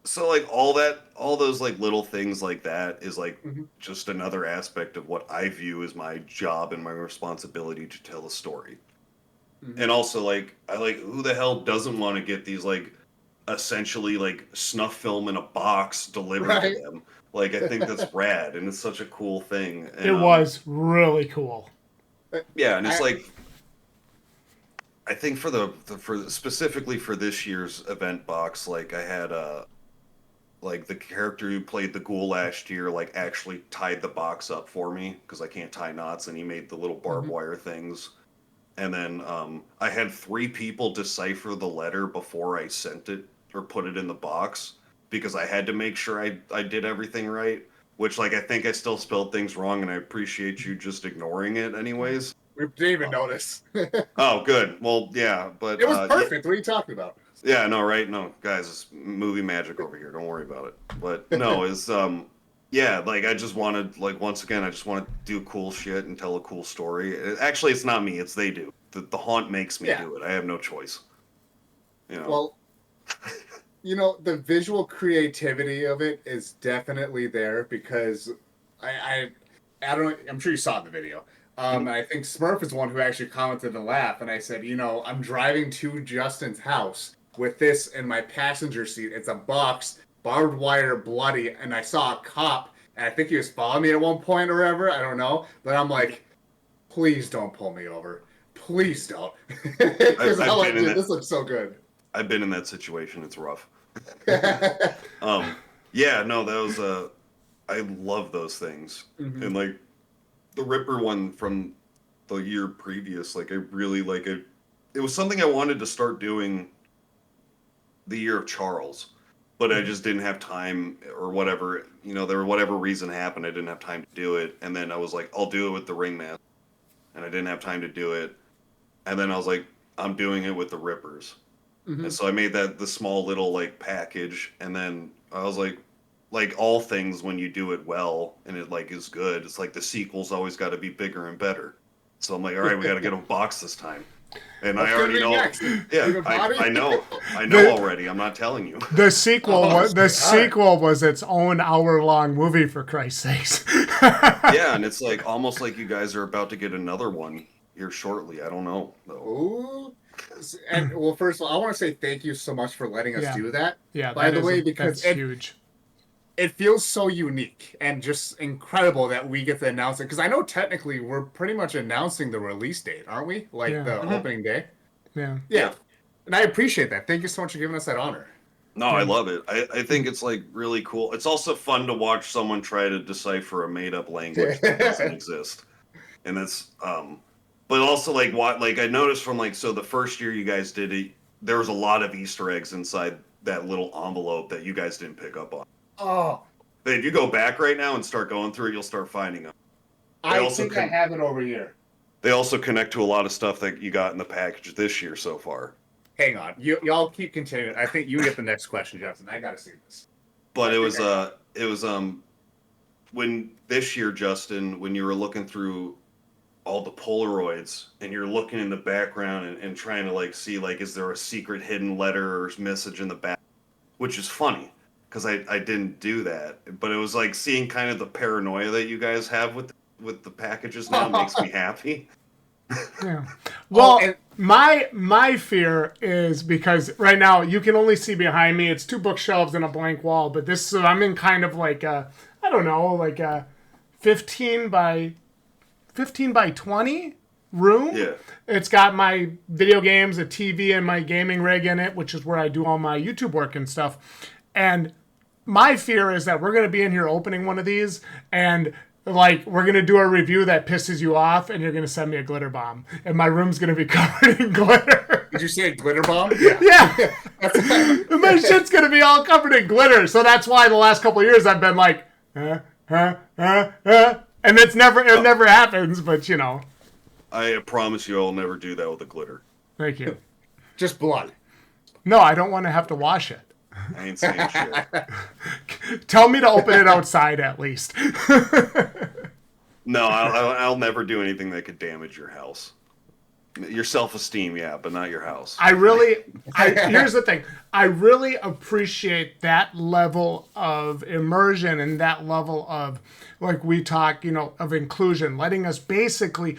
so like all those like little things like that is like just another aspect of what I view as my job and my responsibility to tell a story. And also, like, who the hell doesn't want to get these like essentially like snuff film in a box delivered to them? Like, I think that's rad, and it's such a cool thing. And, It was really cool. Yeah, and it's like, I think for specifically for this year's event box, like I had like the character who played the ghoul last year, like actually tied the box up for me because I can't tie knots, and he made the little barbed wire things. And then I had 3 people decipher the letter before I sent it or put it in the box, because I had to make sure I did everything right, which, like, I think I still spelled things wrong, and I appreciate you just ignoring it anyways. We didn't even notice. Oh, good. Well, yeah, but... It was perfect. What are you talking about? Yeah, no, right? No, guys, it's movie magic over here. Don't worry about it. But no, yeah, like I just wanted, like once again, I just want to do cool shit and tell a cool story. Actually, it's not me; it's they do. The haunt makes me Yeah. do it. I have no choice. You know. Well, the visual creativity of it is definitely there because I don't. I'm sure you saw the video. And I think Smurf is the one who actually commented and laughed. And I said, I'm driving to Justin's house with this in my passenger seat. It's a box, barbed wire, bloody, and I saw a cop. And I think he was following me at one point or whatever. I don't know. But I'm like, please don't pull me over. Please don't. Because I'm like, dude, this looks so good. I've been in that situation. It's rough. Yeah, no, that was I love those things. And like the Ripper one from the year previous, like I really like it. It was something I wanted to start doing the year of Charles, but I just didn't have time or whatever. There were whatever reason happened, I didn't have time to do it. And then I was like, I'll do it with the Ringmaster, and I didn't have time to do it. And then I was like, I'm doing it with the Rippers. And so I made the small little like package, and then I was like all things, when you do it well and it like is good, it's like the sequel's always got to be bigger and better. So I'm like, all right, we got to get a box this time. And I already know. Yeah, I know already. I'm not telling you. The sequel sequel was its own hour-long movie, for Christ's sakes. Yeah, and it's like almost like you guys are about to get another one here shortly. I don't know though. Ooh. And well, first of all, I want to say thank you so much for letting us do that. Yeah, by the way, because that's huge. It feels so unique and just incredible that we get to announce it. Because I know technically we're pretty much announcing the release date, aren't we? Like the opening day. Yeah. Yeah. And I appreciate that. Thank you so much for giving us that honor. No, I love it. I think it's like really cool. It's also fun to watch someone try to decipher a made-up language that doesn't exist. And it's but also like I noticed from so the first year you guys did it, there was a lot of Easter eggs inside that little envelope that you guys didn't pick up on. Oh. But if you go back right now and start going through it, you'll start finding them. I think I have it over here. They also connect to a lot of stuff that you got in the package this year so far. Hang on. Y'all keep continuing. I think you get the next question, Justin. I gotta see this. But it was when this year, Justin, when you were looking through all the Polaroids and you're looking in the background and trying to see is there a secret hidden letter or message in the back, which is funny because I didn't do that, but it was like seeing kind of the paranoia that you guys have with the packages now makes me happy. Yeah. Well, my fear is because right now you can only see behind me. It's 2 bookshelves and a blank wall, but I'm in kind of like a 15 by 20 room. Yeah. It's got my video games, a TV, and my gaming rig in it, which is where I do all my YouTube work and stuff. And my fear is that we're going to be in here opening one of these and we're going to do a review that pisses you off and you're going to send me a glitter bomb and my room's going to be covered in glitter. Did you say a glitter bomb? Yeah. My shit's going to be all covered in glitter. So that's why the last couple of years I've been like, and it never happens, but I promise you I'll never do that with the glitter. Thank you. Just blood. No, I don't want to have to wash it. I ain't saying shit. Tell me to open it outside at least. No, I'll never do anything that could damage your house. Your self-esteem, yeah, but not your house. Here's the thing. I really appreciate that level of immersion and that level of, like we talk, of inclusion, letting us basically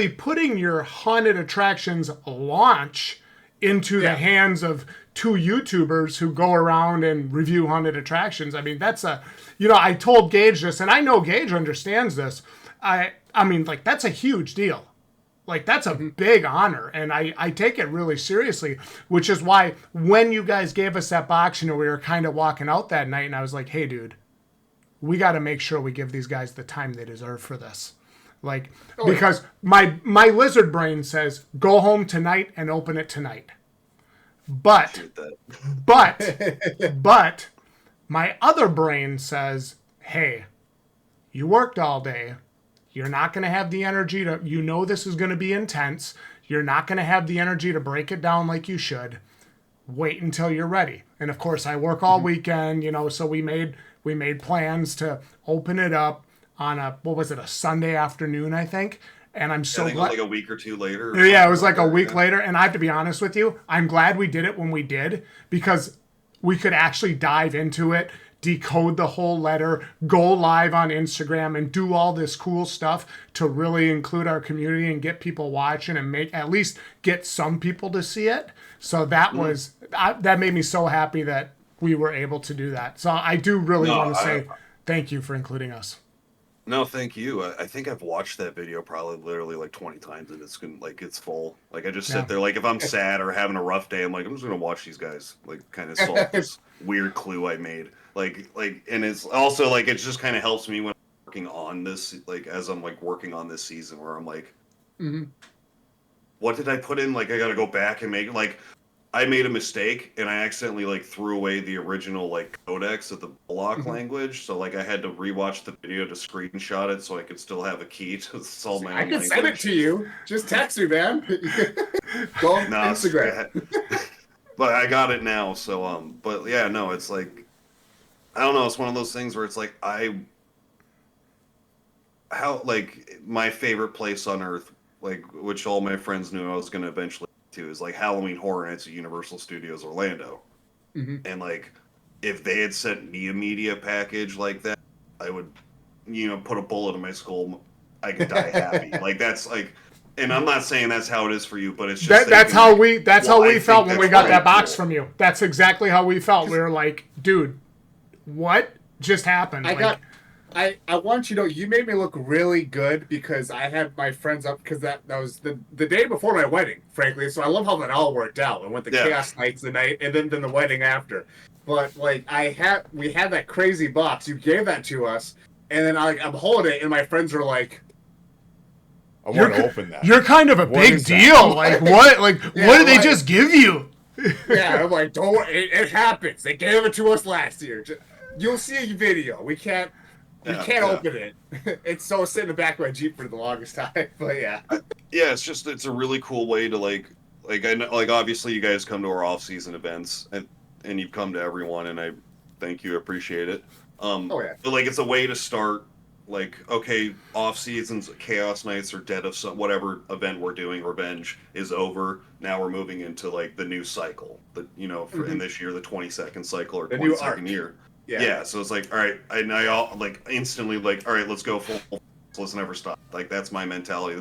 putting your haunted attractions launch into the hands of 2 YouTubers who go around and review haunted attractions. I mean, that's I told Gage this, and I know Gage understands this. I mean, that's a huge deal. That's a big honor, and I take it really seriously, which is why when you guys gave us that box, we were kind of walking out that night, and I was like, hey, dude, we got to make sure we give these guys the time they deserve for this. Because my lizard brain says, go home tonight and open it tonight. But my other brain says, hey, you worked all day. You're not going to have the energy to, this is going to be intense. You're not going to have the energy to break it down like you should. wait until you're ready. And of course, I work all weekend, so we made plans to open it up on a Sunday afternoon, I think. And I'm so I think glad. it was like a week or two later. Yeah, it was like a week later. And I have to be honest with you, I'm glad we did it when we did, because we could actually dive into it, decode the whole letter, go live on Instagram, and do all this cool stuff to really include our community and get people watching and at least get some people to see it. So that that made me so happy that we were able to do that. So I do really want to say thank you for including us. No, thank you. I think I've watched that video probably literally like 20 times, and it's full. Like I just sit there, like if I'm sad or having a rough day, I'm like, I'm just gonna watch these guys like kind of solve this weird clue I made. Like, and it's also like it just kind of helps me when I'm working on this, like as I'm like working on this season, where I'm like, what did I put in? Like I got to go back and make like. I made a mistake and I accidentally like threw away the original like codex of the block language. So like I had to rewatch the video to screenshot it so I could still have a key to solve my own language. I can send it to you. Just text me, man. Go on Instagram. But I got it now. So but yeah, no, it's like I don't know. It's one of those things where it's like my favorite place on earth, like which all my friends knew I was going to eventually to is like Halloween Horror Nights at Universal Studios Orlando. And like if they had sent me a media package like that, I would put a bullet in my skull. I could die happy. Like that's like, and I'm not saying that's how it is for you, but it's just that's how we felt when we got that box from you. That's exactly how we felt. We were like, dude, what just happened? I want you to know, you made me look really good because I had my friends up because that was the day before my wedding, frankly. So I love how that all worked out. I went to Chaos Nights the night and then the wedding after. But like we had that crazy box. You gave that to us, and then I'm holding it, and my friends are like, I want to open that. You're kind of a big deal. Like what? Like what did they just give you? Yeah, I'm like, don't. It happens. They gave it to us last year. You'll see a video. We can't open it. It's so sitting in the back of my Jeep for the longest time. But yeah. Yeah, it's a really cool way to like I know, like obviously you guys come to our off-season events and you've come to everyone, and I thank you, appreciate it. But like it's a way to start like, okay, off seasons, Chaos Nights or Dead of some whatever event we're doing, Revenge is over. Now we're moving into like the new cycle. The for in this year the 22nd cycle or 22nd year. Yeah, so it's like, all right, I all like instantly like, all right, let's go full, let's never stop. Like that's my mentality.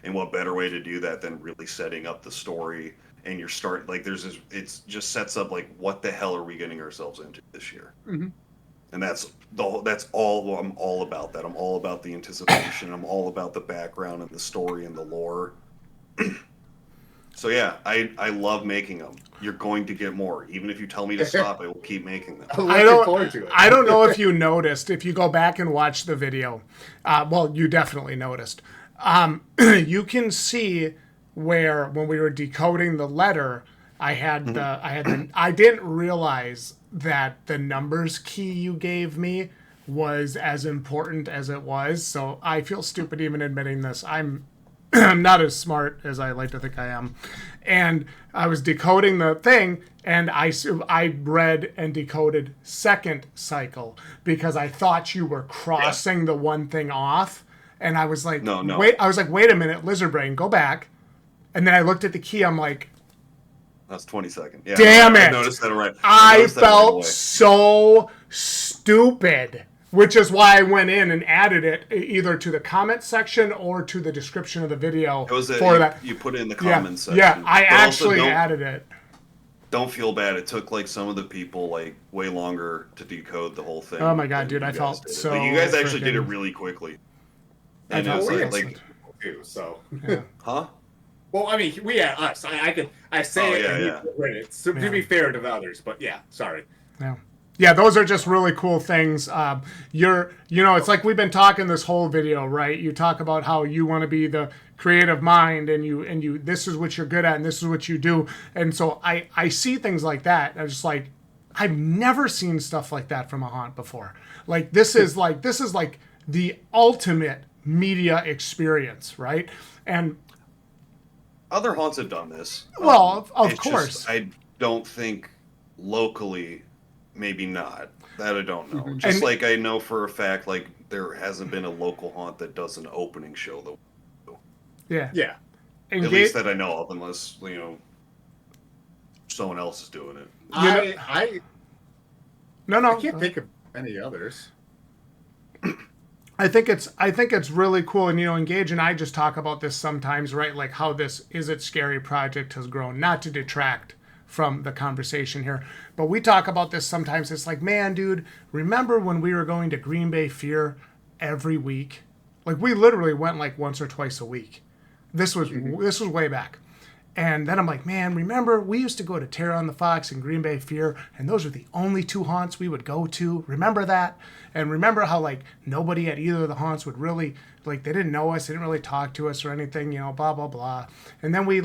And what better way to do that than really setting up the story and your start? Like there's this, it's just sets up like what the hell are we getting ourselves into this year? And that's all. I'm all about that. I'm all about the anticipation. I'm all about the background and the story and the lore. So yeah, I love making them. You're going to get more. Even if you tell me to stop, I will keep making them. I don't know if you noticed. If you go back and watch the video, well, you definitely noticed. You can see where when we were decoding the letter, I didn't realize that the numbers key you gave me was as important as it was. So I feel stupid even admitting this. I'm not as smart as I like to think I am. And I was decoding the thing, and I read and decoded second cycle because I thought you were crossing the one thing off. And I was like, no. Wait a minute, lizard brain, go back. And then I looked at the key. I'm like, that's 22nd. Yeah, damn it. I noticed that right. I felt so stupid. Which is why I went in and added it either to the comment section or to the description of the video. It was you put it in the comments section. Yeah, I actually added it. Don't feel bad. It took like some of the people like way longer to decode the whole thing. Oh my god, dude! I felt so. Like, you guys actually did it really quickly. And it was like so. Yeah. Huh? Well, I mean, us. I say it. So, to be fair to the others, but yeah, sorry. Yeah. Yeah, those are just really cool things. It's like we've been talking this whole video, right? You talk about how you want to be the creative mind, and you this is what you're good at, and this is what you do. And so I see things like that. I'm just like, I've never seen stuff like that from a haunt before. Like this is like the ultimate media experience, right? And other haunts have done this. Well, of course. don't think locally, maybe not. That I don't know. Mhm. Just And- like I know for a fact, like there hasn't been a local haunt that does an opening show though. Yeah. Yeah. And At least that I know of, unless someone else is doing it. I no. can't think of any others. I think it's really cool, and and Gage and I just talk about this sometimes, right? Like how this Is It Scary project has grown, not to detract from the conversation here, but we talk about this sometimes. It's like, man, dude, remember when we were going to Green Bay Fear every week? Like we literally went like once or twice a week. This was way back. And then I'm like, man, remember we used to go to Terror on the Fox and Green Bay Fear, and those were the only two haunts we would go to. Remember that? And remember how like nobody at either of the haunts would really they didn't know us, they didn't really talk to us or anything, blah blah blah. And then we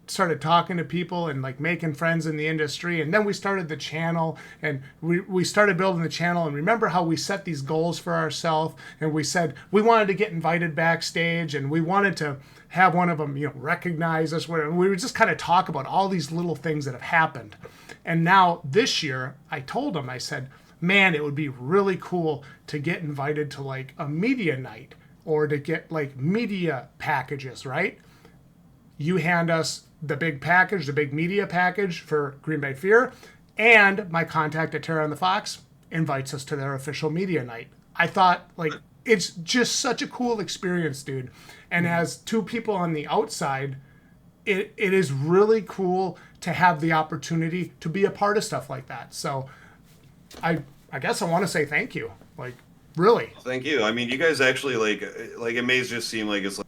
started talking to people and like making friends in the industry, and then we started the channel, and we started building the channel. And remember how we set these goals for ourselves, and we said we wanted to get invited backstage, and we wanted to have one of them recognize us. We would just kind of talk about all these little things that have happened. And now this year I told him, I said, man, it would be really cool to get invited to like a media night or to get like media packages, right? You hand us the big package, the big media package for Green Bay Fear, and my contact at Terror on the Fox invites us to their official media night. I thought, like, it's just such a cool experience, dude. And as two people on the outside, it is really cool to have the opportunity to be a part of stuff like that. So I guess I want to say thank you. Like, really. Thank you. I mean, you guys actually like it may just seem like it's like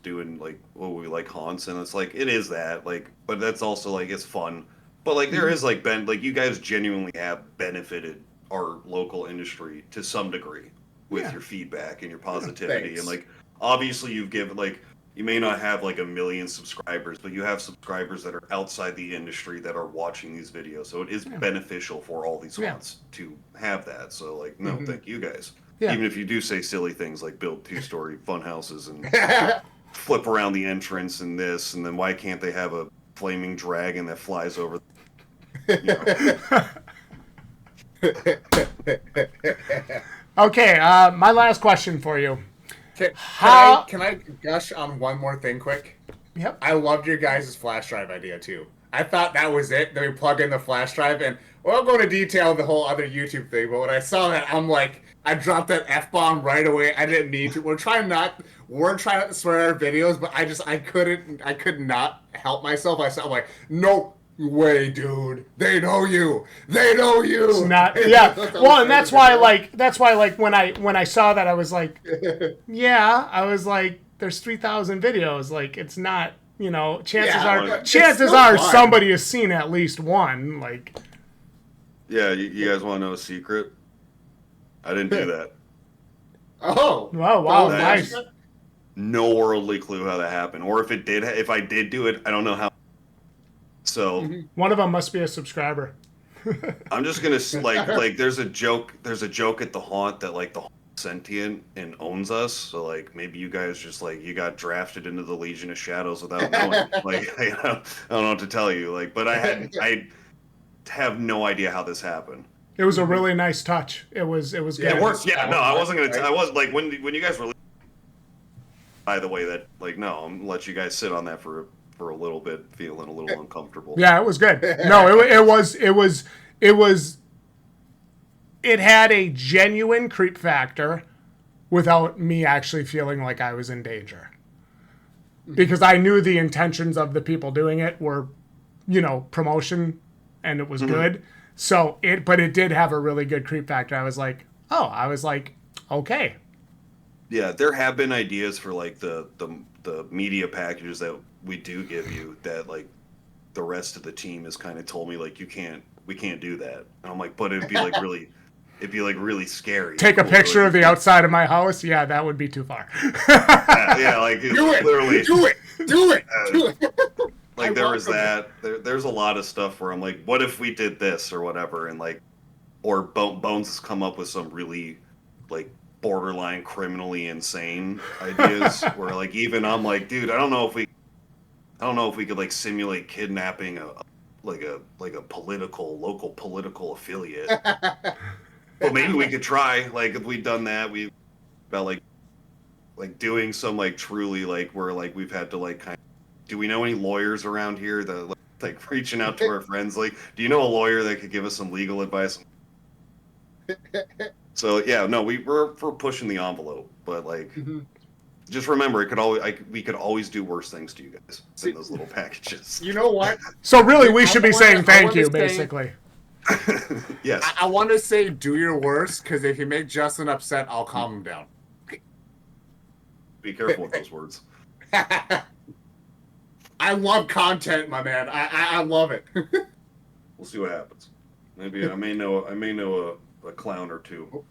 doing like what we like haunts, and it's like it is that, like, but that's also like it's fun. But like there is like you guys genuinely have benefited our local industry to some degree with your feedback and your positivity. Thanks. And like obviously you've given like you may not have like 1 million subscribers, but you have subscribers that are outside the industry that are watching these videos. So it is beneficial for all these haunts to have that. So like thank you guys. Yeah. Even if you do say silly things like build 2-story fun houses and flip around the entrance and this, and then why can't they have a flaming dragon that flies over? Okay, my last question for you. Can I gush on one more thing quick? Yep. I loved your guys' flash drive idea too. I thought that was it. Then we plug in the flash drive, and we won't go into detail the whole other YouTube thing. But when I saw that, I'm like, I dropped that F-bomb right away. I didn't need to. We're trying not to swear in our videos, but I could not help myself. I'm like, no way, dude. They know you. It's not, yeah. Well, and that's why when I saw that, I was like, there's 3,000 videos. Like, it's not, chances are somebody has seen at least one. Like, yeah, you guys want to know a secret? I didn't do that. Oh. Wow, nice. No worldly clue how that happened, or if I did do it, I don't know how. So one of them must be a subscriber. I'm just gonna like there's a joke at the haunt that like the haunt is sentient and owns us. So like maybe you guys just like you got drafted into the Legion of Shadows without knowing. Like I don't know what to tell you. Like, but I have no idea how this happened. It was a really nice touch. It was good. Yeah, it worked. Yeah, no, I wasn't gonna. I was like when you guys released. By the way, that like no, I'm gonna let you guys sit on that for a little bit, feeling a little uncomfortable. Yeah, it was good. No, it had a genuine creep factor without me actually feeling like I was in danger. Because I knew the intentions of the people doing it were, promotion, and it was good. So but it did have a really good creep factor. I was like, okay. Yeah, there have been ideas for like the media packages that we do give you that like the rest of the team has kind of told me like we can't do that. And I'm like, but it'd be like really scary. Take a picture of the outside of my house. Yeah, that would be too far. yeah, like do it. Literally Do it. Like there was that. There's a lot of stuff where I'm like, what if we did this or whatever, and like, or Bones has come up with some really like borderline criminally insane ideas where like even I'm like, dude, I don't know if we I don't know if we could like simulate kidnapping a local political affiliate. But maybe we could try. Like if we'd done that, we about like doing some like truly like where like we've had to like kind of, do we know any lawyers around here that like reaching out to our friends, like, do you know a lawyer that could give us some legal advice? So yeah, no, we're pushing the envelope, but like just remember, it could always we could always do worse things to you guys in those little packages. You know what? So really, we should be saying thank you, basically. Yes. I want to say do your worst, because if you make Justin upset, I'll calm him down. Be careful with those words. I love content, my man. I love it. We'll see what happens. Maybe I may know a clown or two.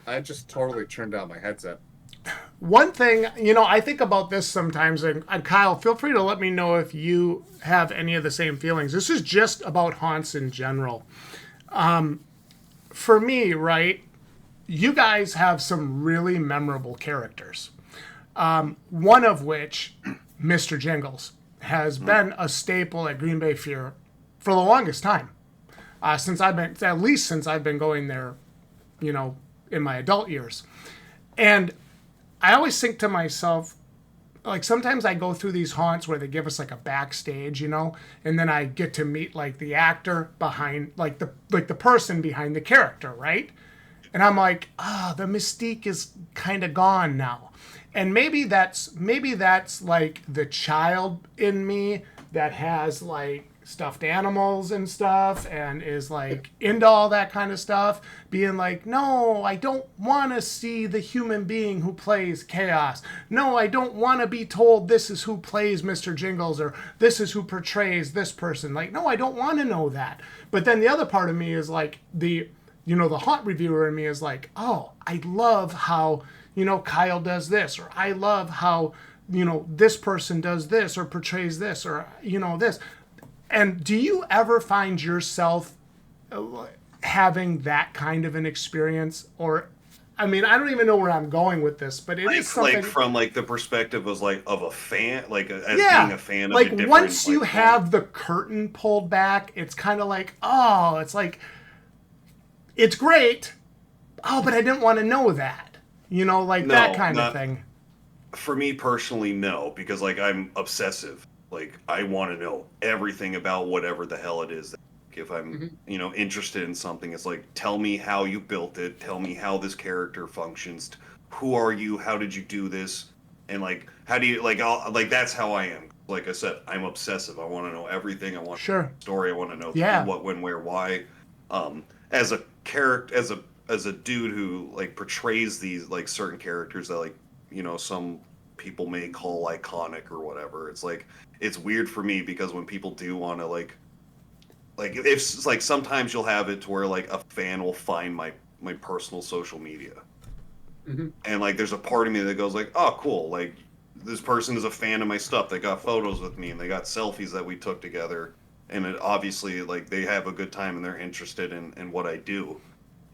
I just totally turned down my headset. One thing, I think about this sometimes, and Kyle, feel free to let me know if you have any of the same feelings. This is just about haunts in general. For me, right, you guys have some really memorable characters. One of which, Mr. Jingles, has been a staple at Green Bay Fear for the longest time. Since I've been going there, in my adult years. And I always think to myself, like sometimes I go through these haunts where they give us like a backstage, and then I get to meet like the actor behind, like the person behind the character, right? And I'm like, the mystique is kind of gone now. And maybe that's like the child in me that has like stuffed animals and stuff and is like into all that kind of stuff, being like, no, I don't want to see the human being who plays Chaos. No, I don't want to be told this is who plays Mr. Jingles or this is who portrays this person. Like, no, I don't want to know that. But then the other part of me is like the haunt reviewer in me is like, oh, I love how, Kyle does this, or I love how, this person does this or portrays this, or, this. And do you ever find yourself having that kind of an experience? Or, I mean, I don't even know where I'm going with this, but it is something... Like from like the perspective of a fan, like as being a fan of like a different... once you have the curtain pulled back, it's kind of like, oh, it's like, it's great. Oh, but I didn't want to know that. That kind of thing. For me personally, no, because like I'm obsessive. Like, I want to know everything about whatever the hell it is. If I'm, interested in something, it's like, tell me how you built it. Tell me how this character functions. Who are you? How did you do this? And, like, how do you, that's how I am. Like I said, I'm obsessive. I want to know everything. I want the story. I want to know what, when, where, why. As a character, as a dude who, like, portrays these, like, certain characters that, like, some people may call iconic or whatever. It's like, it's weird for me because when people do want to like if like sometimes you'll have it to where like a fan will find my personal social media, and like there's a part of me that goes like, oh cool, like this person is a fan of my stuff. They got photos with me and they got selfies that we took together, and it obviously like they have a good time and they're interested in what I do,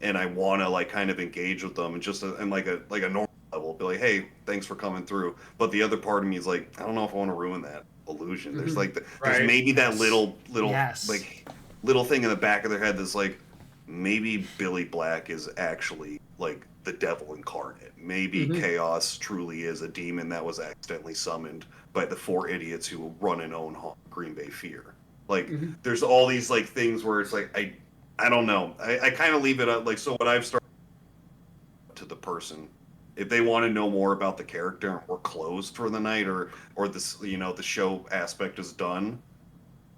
and I want to like kind of engage with them and just and like a normal level, be like, hey, thanks for coming through. But the other part of me is like, I don't know if I want to ruin that illusion. There's like there's maybe that little like little thing in the back of their head that's like, maybe Billy Black is actually like the devil incarnate. Maybe Chaos truly is a demon that was accidentally summoned by the 4 idiots who run and own Green Bay Fear. Like there's all these like things where it's like I don't know. I kind of leave it up like, so what I've started to the person, if they want to know more about the character and we're closed for the night or this, the show aspect is done,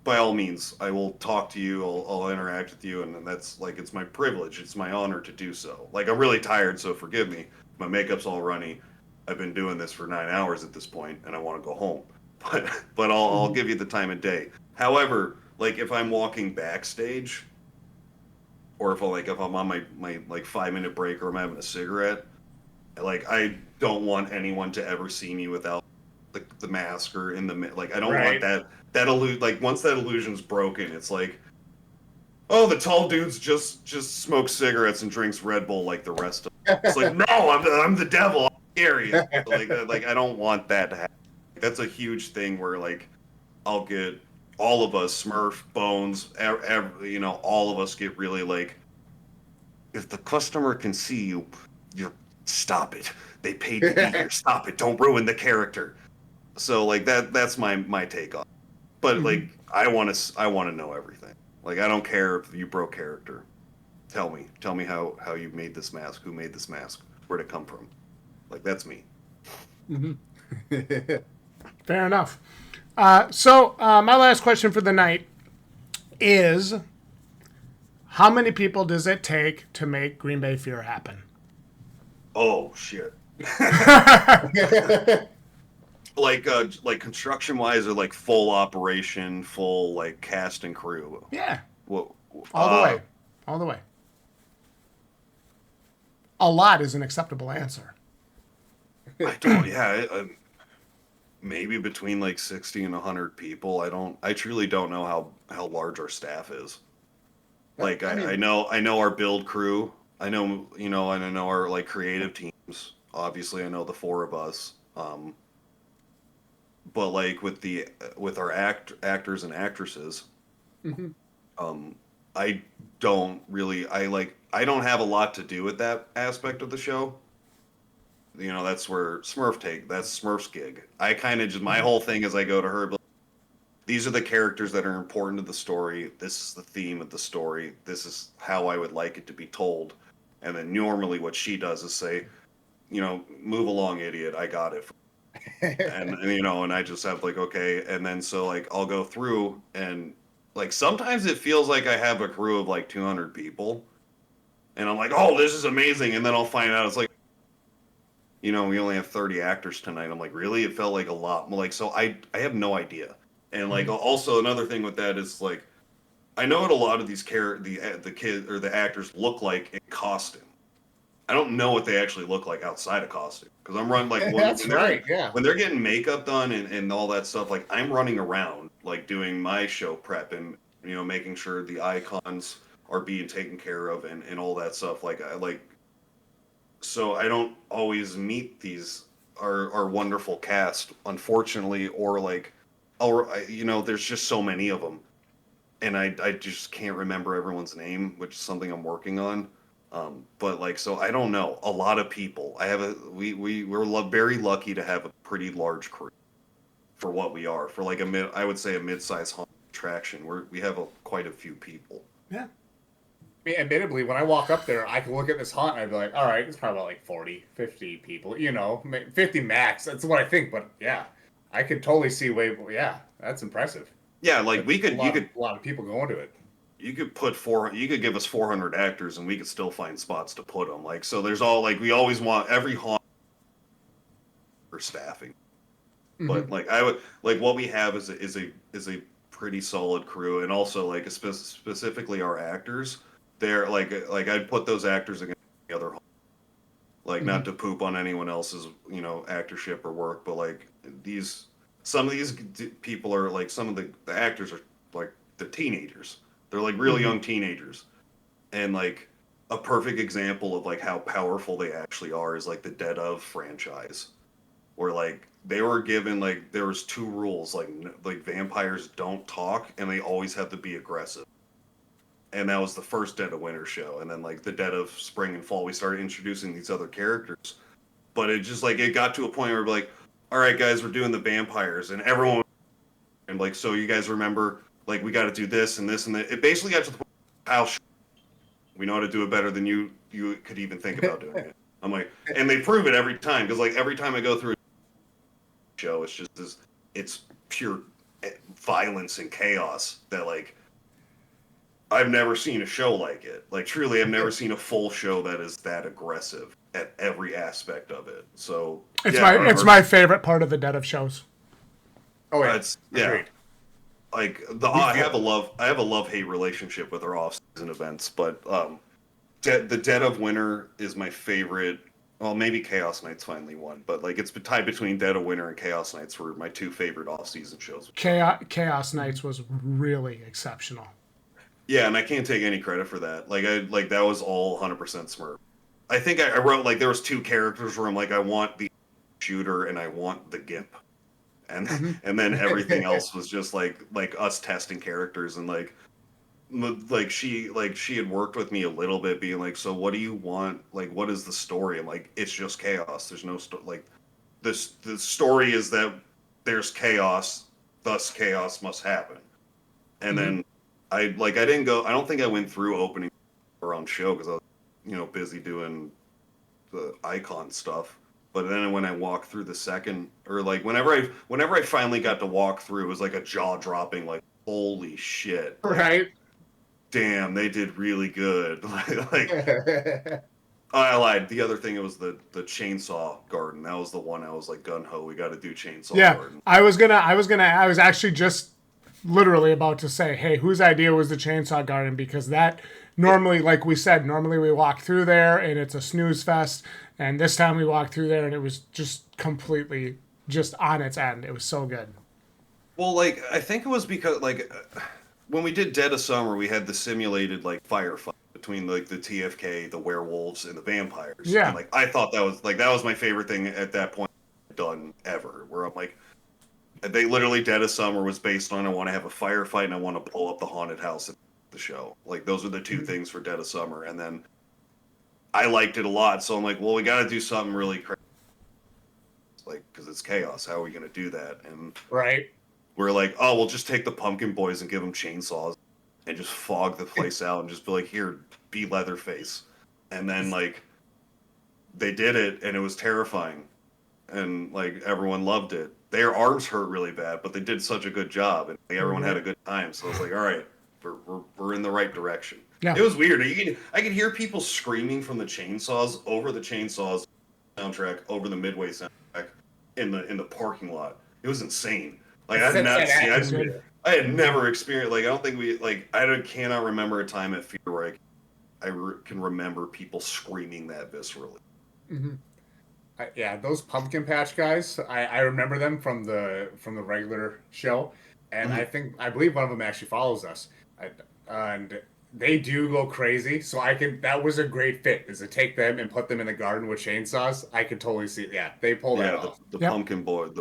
by all means, I will talk to you. I'll interact with you. And that's like, it's my privilege. It's my honor to do so. Like, I'm really tired, so forgive me. My makeup's all runny. I've been doing this for 9 hours at this point and I want to go home, but I'll give you the time of day. However, like if I'm walking backstage or if I'm on my like 5-minute break or I'm having a cigarette, like, I don't want anyone to ever see me without the mask or in the like. I don't want that like once that illusion's broken, it's like, oh, the tall dude's just smokes cigarettes and drinks Red Bull like the rest of them. It's like, no, I'm the devil. I'm scary. Like I don't want that to happen. That's a huge thing where like I'll get all of us, Smurf, Bones, all of us get really like, if the customer can see you, you stop it. They paid to be here. Stop it. Don't ruin the character. So like that's my take on it. But like I want to know everything. Like I don't care if you broke character. Tell me how you made this mask. Who made this mask? Where'd it come from? Like that's me. Fair enough. So my last question for the night is, how many people does it take to make Green Bay Fear happen? Oh shit. Like construction wise, or like full operation, full like cast and crew. Yeah, Well, all the way. All the way. A lot is an acceptable answer. I don't. Yeah, maybe between like 60 and 100 people. I truly don't know how large our staff is. Like I know our build crew. I know and I know our like creative teams. Obviously, I know the four of us. But like with our actors and actresses, I don't really. I don't have a lot to do with that aspect of the show. That's where that's Smurf's gig. I kind of just, my whole thing is I go to her, these are the characters that are important to the story. This is the theme of the story. This is how I would like it to be told. And then normally what she does is say, move along, idiot. I got it. And I just have like, okay. And then so like I'll go through and like sometimes it feels like I have a crew of like 200 people. And I'm like, oh, this is amazing. And then I'll find out it's like, we only have 30 actors tonight. I'm like, really? It felt like a lot. Like, so I have no idea. And like, also another thing with that is like, I know what a lot of these the kids or the actors look like in costume. I don't know what they actually look like outside of costume because I'm running like when they're getting makeup done and all that stuff. Like I'm running around like doing my show prep and making sure the icons are being taken care of and all that stuff. So I don't always meet these our wonderful cast, unfortunately, or like, there's just so many of them, and I just can't remember everyone's name, which is something I'm working on. But like, so I don't know a lot of people. We're very lucky to have a pretty large crew for what we are for like I would say a mid-size haunted attraction. We have quite a few people. Yeah. I mean, admittedly, when I walk up there, I can look at this haunt and I'd be like, all right, it's probably about like 40, 50 people, 50 max. That's what I think. But yeah, I could totally see yeah, that's impressive. Yeah, like a lot of people going to it. You could you could give us 400 actors and we could still find spots to put them. Like, so there's all like, we always want every haunt for staffing. But like what we have is a pretty solid crew. And also like specifically our actors, they're like I'd put those actors against the other, like not to poop on anyone else's actorship or work, but like some of these people are like, some of the actors are like the teenagers. They're like real young teenagers, and like a perfect example of like how powerful they actually are is like the Dead of franchise, where like they were given like there was two rules, like vampires don't talk and they always have to be aggressive. And that was the first Dead of Winter show. And then like the Dead of Spring and Fall, we started introducing these other characters. But it just like, it got to a point where we're like, all right, guys, we're doing the vampires. And everyone, and like, so you guys remember, like, we got to do this and this and that. It basically got to the point where we know how to do it better than you could even think about doing it. I'm like, and they prove it every time. Because like every time I go through a show, it's just it's pure violence and chaos that like, I've never seen a show like it. Like, truly, I've never seen a full show that is that aggressive at every aspect of it. So it's my favorite part of the Dead of shows. Oh yeah, like I have a love-hate relationship with our off-season events, but the Dead of Winter is my favorite. Well, maybe Chaos Nights finally won, but like it's tied between Dead of Winter and Chaos Nights were my two favorite off-season shows. Chaos Nights was really exceptional. Yeah, and I can't take any credit for that. Like that was all 100% Smurf. I think I wrote like there was two characters where I'm like, I want the shooter and I want the gimp, and Mm-hmm. and then everything else was just like us testing characters, and she had worked with me a little bit, being like, so what do you want, like what is the story? I'm like, it's just chaos, there's no like the story is that there's chaos, thus chaos must happen. And Mm-hmm. then I didn't go, I don't think I went through opening our own show because I was busy doing the icon stuff. But then when I walked through the second, or like whenever I finally got to walk through, it was like a jaw dropping, like holy shit, like Right. damn, they did really good. Like I lied. The other thing, it was the chainsaw garden. That was the one I was like gun ho. We got to do chainsaw Yeah, garden. I was actually just literally about to say, hey, whose idea was the chainsaw garden? Because that normally, like we said, normally we walk through there and it's a snooze fest. And this time we walked through there and it was just completely just on its end. It was so good. Well, like I think it was because when we did Dead of Summer, we had the simulated like firefight between like the TFK, the werewolves, and the vampires, and Yeah. like I thought that was my favorite thing at that point done ever. Where I'm like, they literally Dead of Summer was based on I want to have a firefight and I want to blow up the haunted house at the show. Like those are the two things for Dead of Summer, and then I liked it a lot, so I'm like, well, we got to do something really crazy, like because it's chaos. How are we going to do that? And Right. we're like, oh, we'll just take the Pumpkin Boys and give them chainsaws and just fog the place out and just be like, here, be Leatherface. And then like they did it and it was terrifying, and like everyone loved it. Their arms hurt really bad, but they did such a good job, and like, everyone had a good time. So I was like, all right, we're in the right direction. Yeah. It was weird. I could hear people screaming from the chainsaws over the chainsaws soundtrack, over the Midway soundtrack in the parking lot. It was insane. Like I'd Sets not that seen. atmosphere. I had never experienced. Like I don't think we like. Cannot remember a time at Fear where can remember people screaming that viscerally. Mm-hmm. Yeah, those pumpkin patch guys, I remember them from the regular show, and Mm-hmm. I believe one of them actually follows us, and they do go crazy. So that was a great fit, is to take them and put them in the garden with chainsaws. I could totally see, yeah, they pull that Yeah, off. the Yep.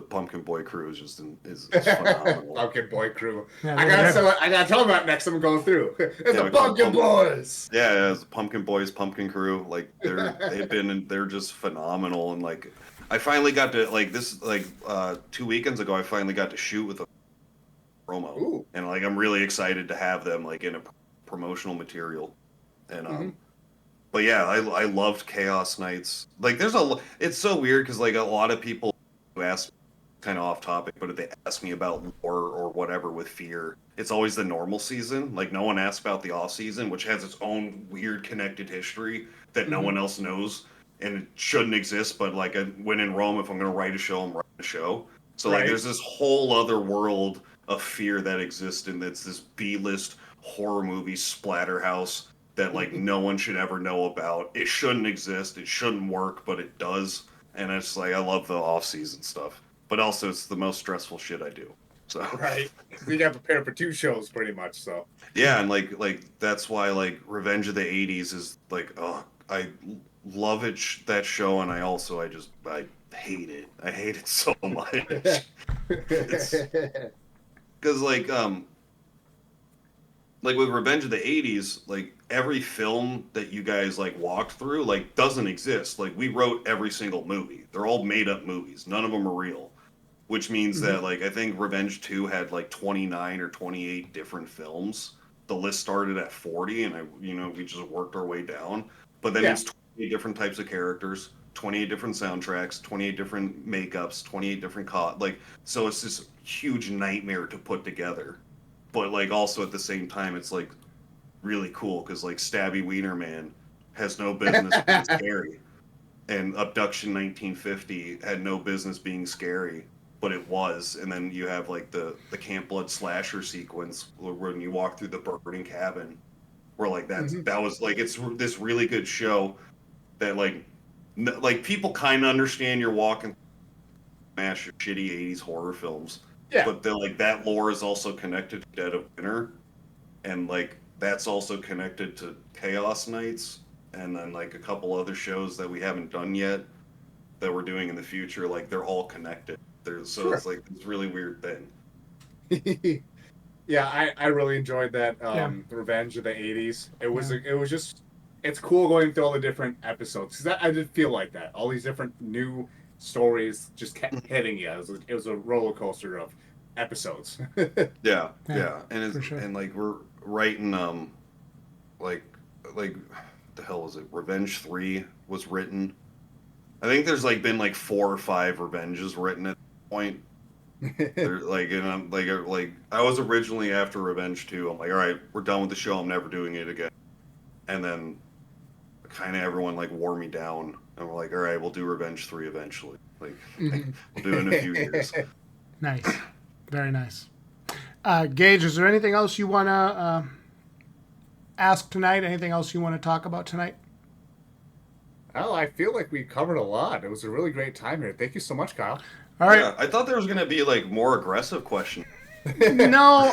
Pumpkin Boy crew is just is phenomenal. Pumpkin Boy crew. Yeah, I gotta tell them that next time I'm going through. It's Yeah, the we call Pumpkin them Boys. Yeah, it's the Pumpkin Boys, Pumpkin Crew. Like they're just phenomenal, and like I finally got to like this 2 weekends ago. I finally got to shoot with a promo, Ooh. and like I'm really excited to have them like in a promotional material, and Mm-hmm. but yeah, I loved Chaos Nights. Like it's so weird because like a lot of people who ask, kind of off topic, but if they ask me about lore or whatever with Fear, it's always the normal season. Like no one asks about the off season, which has its own weird connected history that no Mm-hmm. one else knows, and it shouldn't exist. But like when in Rome, if I'm gonna write a show, I'm writing a show. So like Right. there's this whole other world of Fear that exists, and it's this B-list horror movie splatterhouse that like no one should ever know about. It shouldn't exist. It shouldn't work, but it does. And it's like I love the off-season stuff, but also it's the most stressful shit I do. So Right. You got to prepare for two shows pretty much. So. yeah, and like that's why like Revenge of the '80s is like I love it that show, and I hate it. I hate it so much. It's because like with Revenge of the '80s, like every film that you guys like walked through like doesn't exist. Like we wrote every single movie. They're all made up movies. None of them are real. Which means Mm-hmm. that like I think Revenge 2 had like 29 or 28 different films. The list started at 40, and we just worked our way down. But that Yeah. means 28 different types of characters, 28 different soundtracks, 28 different makeups, 28 different like so it's this huge nightmare to put together. But like also at the same time it's like really cool because like Stabby Wiener Man has no business being scary, and Abduction 1950 had no business being scary, but it was. And then you have like the Camp Blood slasher sequence when you walk through the burning cabin, where like Mm-hmm. that was like it's this really good show that like people kind of understand you're walking smash your shitty 80s horror films, Yeah. but then like that lore is also connected to Dead of Winter, and like that's also connected to Chaos Nights, and then like a couple other shows that we haven't done yet that we're doing in the future. Like they're all connected. So it's like this really weird thing. Yeah, I really enjoyed that Revenge of the '80s. It was just it's cool going through all the different episodes because I did feel like that. All these different new stories just kept hitting you. It was a roller coaster of episodes. Yeah, and sure. and like we're writing like the hell was it? Revenge 3 was written. I think there's like been like 4 or 5 Revenges written at this point. Like, and I'm like I was originally after Revenge 2. I'm like, all right, we're done with the show. I'm never doing it again. And then kind of everyone like wore me down, and we're like, all right, we'll do Revenge 3 eventually. Like, we'll do it in a few years. Nice, very nice. Gage, is there anything else you want to ask tonight? Anything else you want to talk about tonight? Well, I feel like we covered a lot. It was a really great time here. Thank you so much, Kyle. All right. Yeah, I thought there was gonna be like more aggressive questions. No.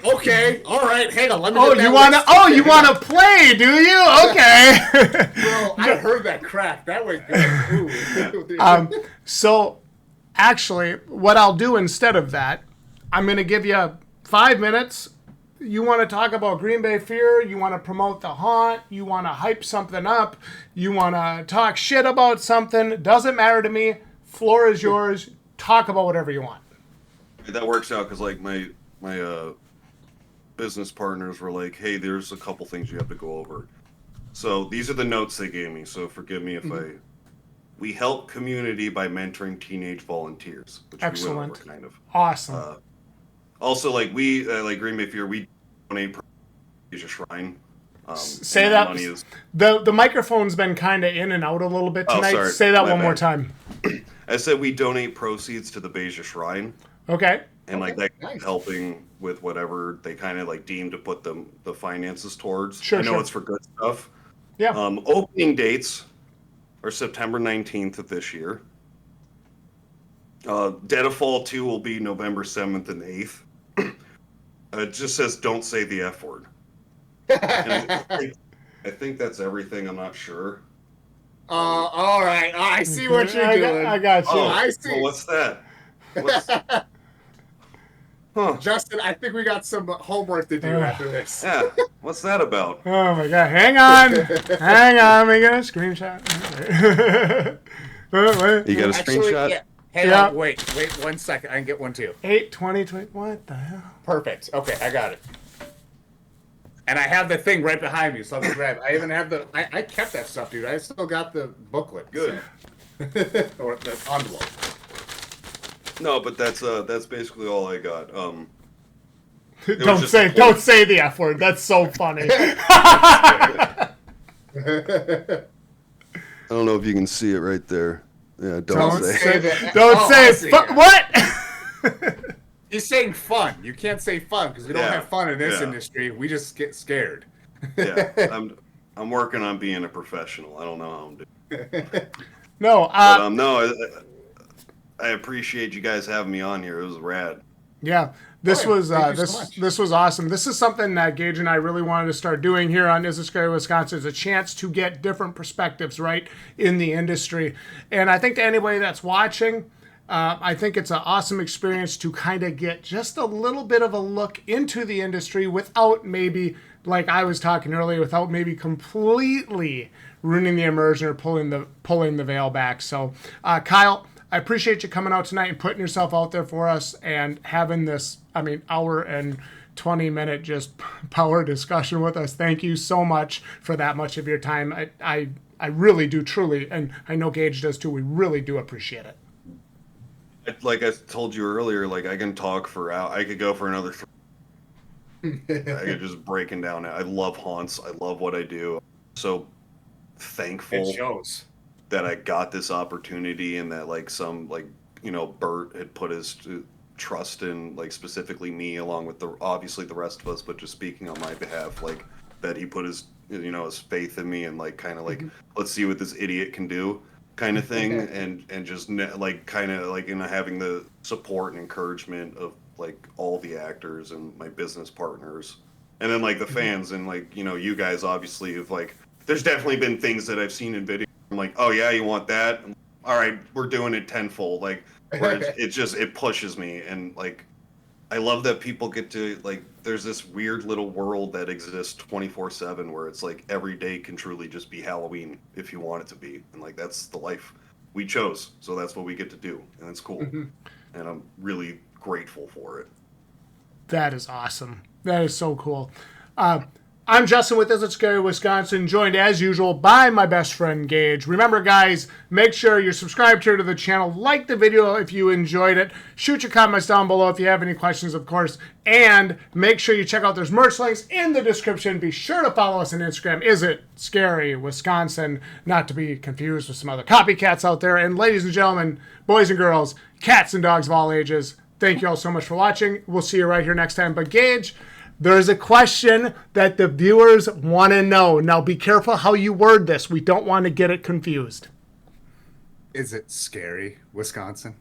Okay, all right. Hang on. Let me. You wanna play? Do you? Okay. Well, I heard that crack. That went good. So, actually, what I'll do instead of that, I'm gonna give you 5 minutes. You want to talk about Green Bay Fear? You want to promote the haunt? You want to hype something up? You want to talk shit about something? Doesn't matter to me. Floor is yours. Talk about whatever you want. That works out because like my business partners were like, hey, there's a couple things you have to go over. So these are the notes they gave me. So forgive me if we help community by mentoring teenage volunteers, which Excellent. we went over kind of. Awesome. Also, like we like Green Bay Fear, we donate a shrine. Say that. Money is... The microphone's been kind of in and out a little bit tonight. Sorry. Say that one more time. I said we donate proceeds to the Beja Shrine. Okay. And like that helping with whatever they kind of like deem to put the finances towards. Sure, I know it's for good stuff. Yeah. Opening dates are September 19th of this year. Dead of Fall 2 will be November 7th and 8th. It just says don't say the F word. I think that's everything. I'm not sure. All right. I see what you're doing. I got you. I see. Well, what's that? Justin, I think we got some homework to do after this. Yeah. What's that about? Oh my God. Hang on. Let me get a screenshot. You got a screenshot? Yeah. Hey, wait 1 second. I can get one too. 8/20/20. What the hell? Perfect. Okay, I got it. And I have the thing right behind me, so I'm gonna grab it. I even have I kept that stuff, dude. I still got the booklet. Good. So. Or the envelope. No, but that's basically all I got. Don't say the F word. That's so funny. I don't know if you can see it right there. Yeah, don't say that. Don't say what? He's saying fun. You can't say fun because we don't have fun in this industry. We just get scared. Yeah, I'm working on being a professional. I don't know how I'm doing. No, I appreciate you guys having me on here. It was rad. Yeah, this was this was awesome. This is something that Gage and I really wanted to start doing here on Is It Scary Wisconsin. Is a chance to get different perspectives right in the industry, and I think to anybody that's watching, I think it's an awesome experience to kind of get just a little bit of a look into the industry without maybe, like I was talking earlier, without maybe completely ruining the immersion or pulling the veil back. So, Kyle, I appreciate you coming out tonight and putting yourself out there for us and having this, hour and 20-minute just power discussion with us. Thank you so much for that much of your time. I really do, truly, and I know Gage does too, we really do appreciate it. Like I told you earlier, like I can talk for hours. I could go for another 3. I could just breaking down. I love haunts. I love what I do. I'm so thankful It shows. that I got this opportunity and that like Bert had put his trust in like specifically me along with obviously the rest of us, but just speaking on my behalf, like that he put his his faith in me and like kind of like let's see what this idiot can do kind of thing and just like kind of like having the support and encouragement of like all the actors and my business partners and then like the fans and like you guys obviously have like there's definitely been things that I've seen in video. I'm like, oh yeah, you want that? All right, we're doing it tenfold. Like where it pushes me, and like I love that people get to like. There's this weird little world that exists 24/7 where it's like every day can truly just be Halloween if you want it to be, and like that's the life we chose, so that's what we get to do, and it's cool, and I'm really grateful for it. That is awesome. That is so cool. I'm Justin with Is It Scary Wisconsin, joined as usual by my best friend Gage. Remember, guys, make sure you're subscribed here to the channel. Like the video if you enjoyed it. Shoot your comments down below if you have any questions, of course. And make sure you check out those merch links in the description. Be sure to follow us on Instagram. Is It Scary Wisconsin? Not to be confused with some other copycats out there. And ladies and gentlemen, boys and girls, cats and dogs of all ages, thank you all so much for watching. We'll see you right here next time. But Gage, there's a question that the viewers want to know. Now, be careful how you word this. We don't want to get it confused. Is it scary, Wisconsin?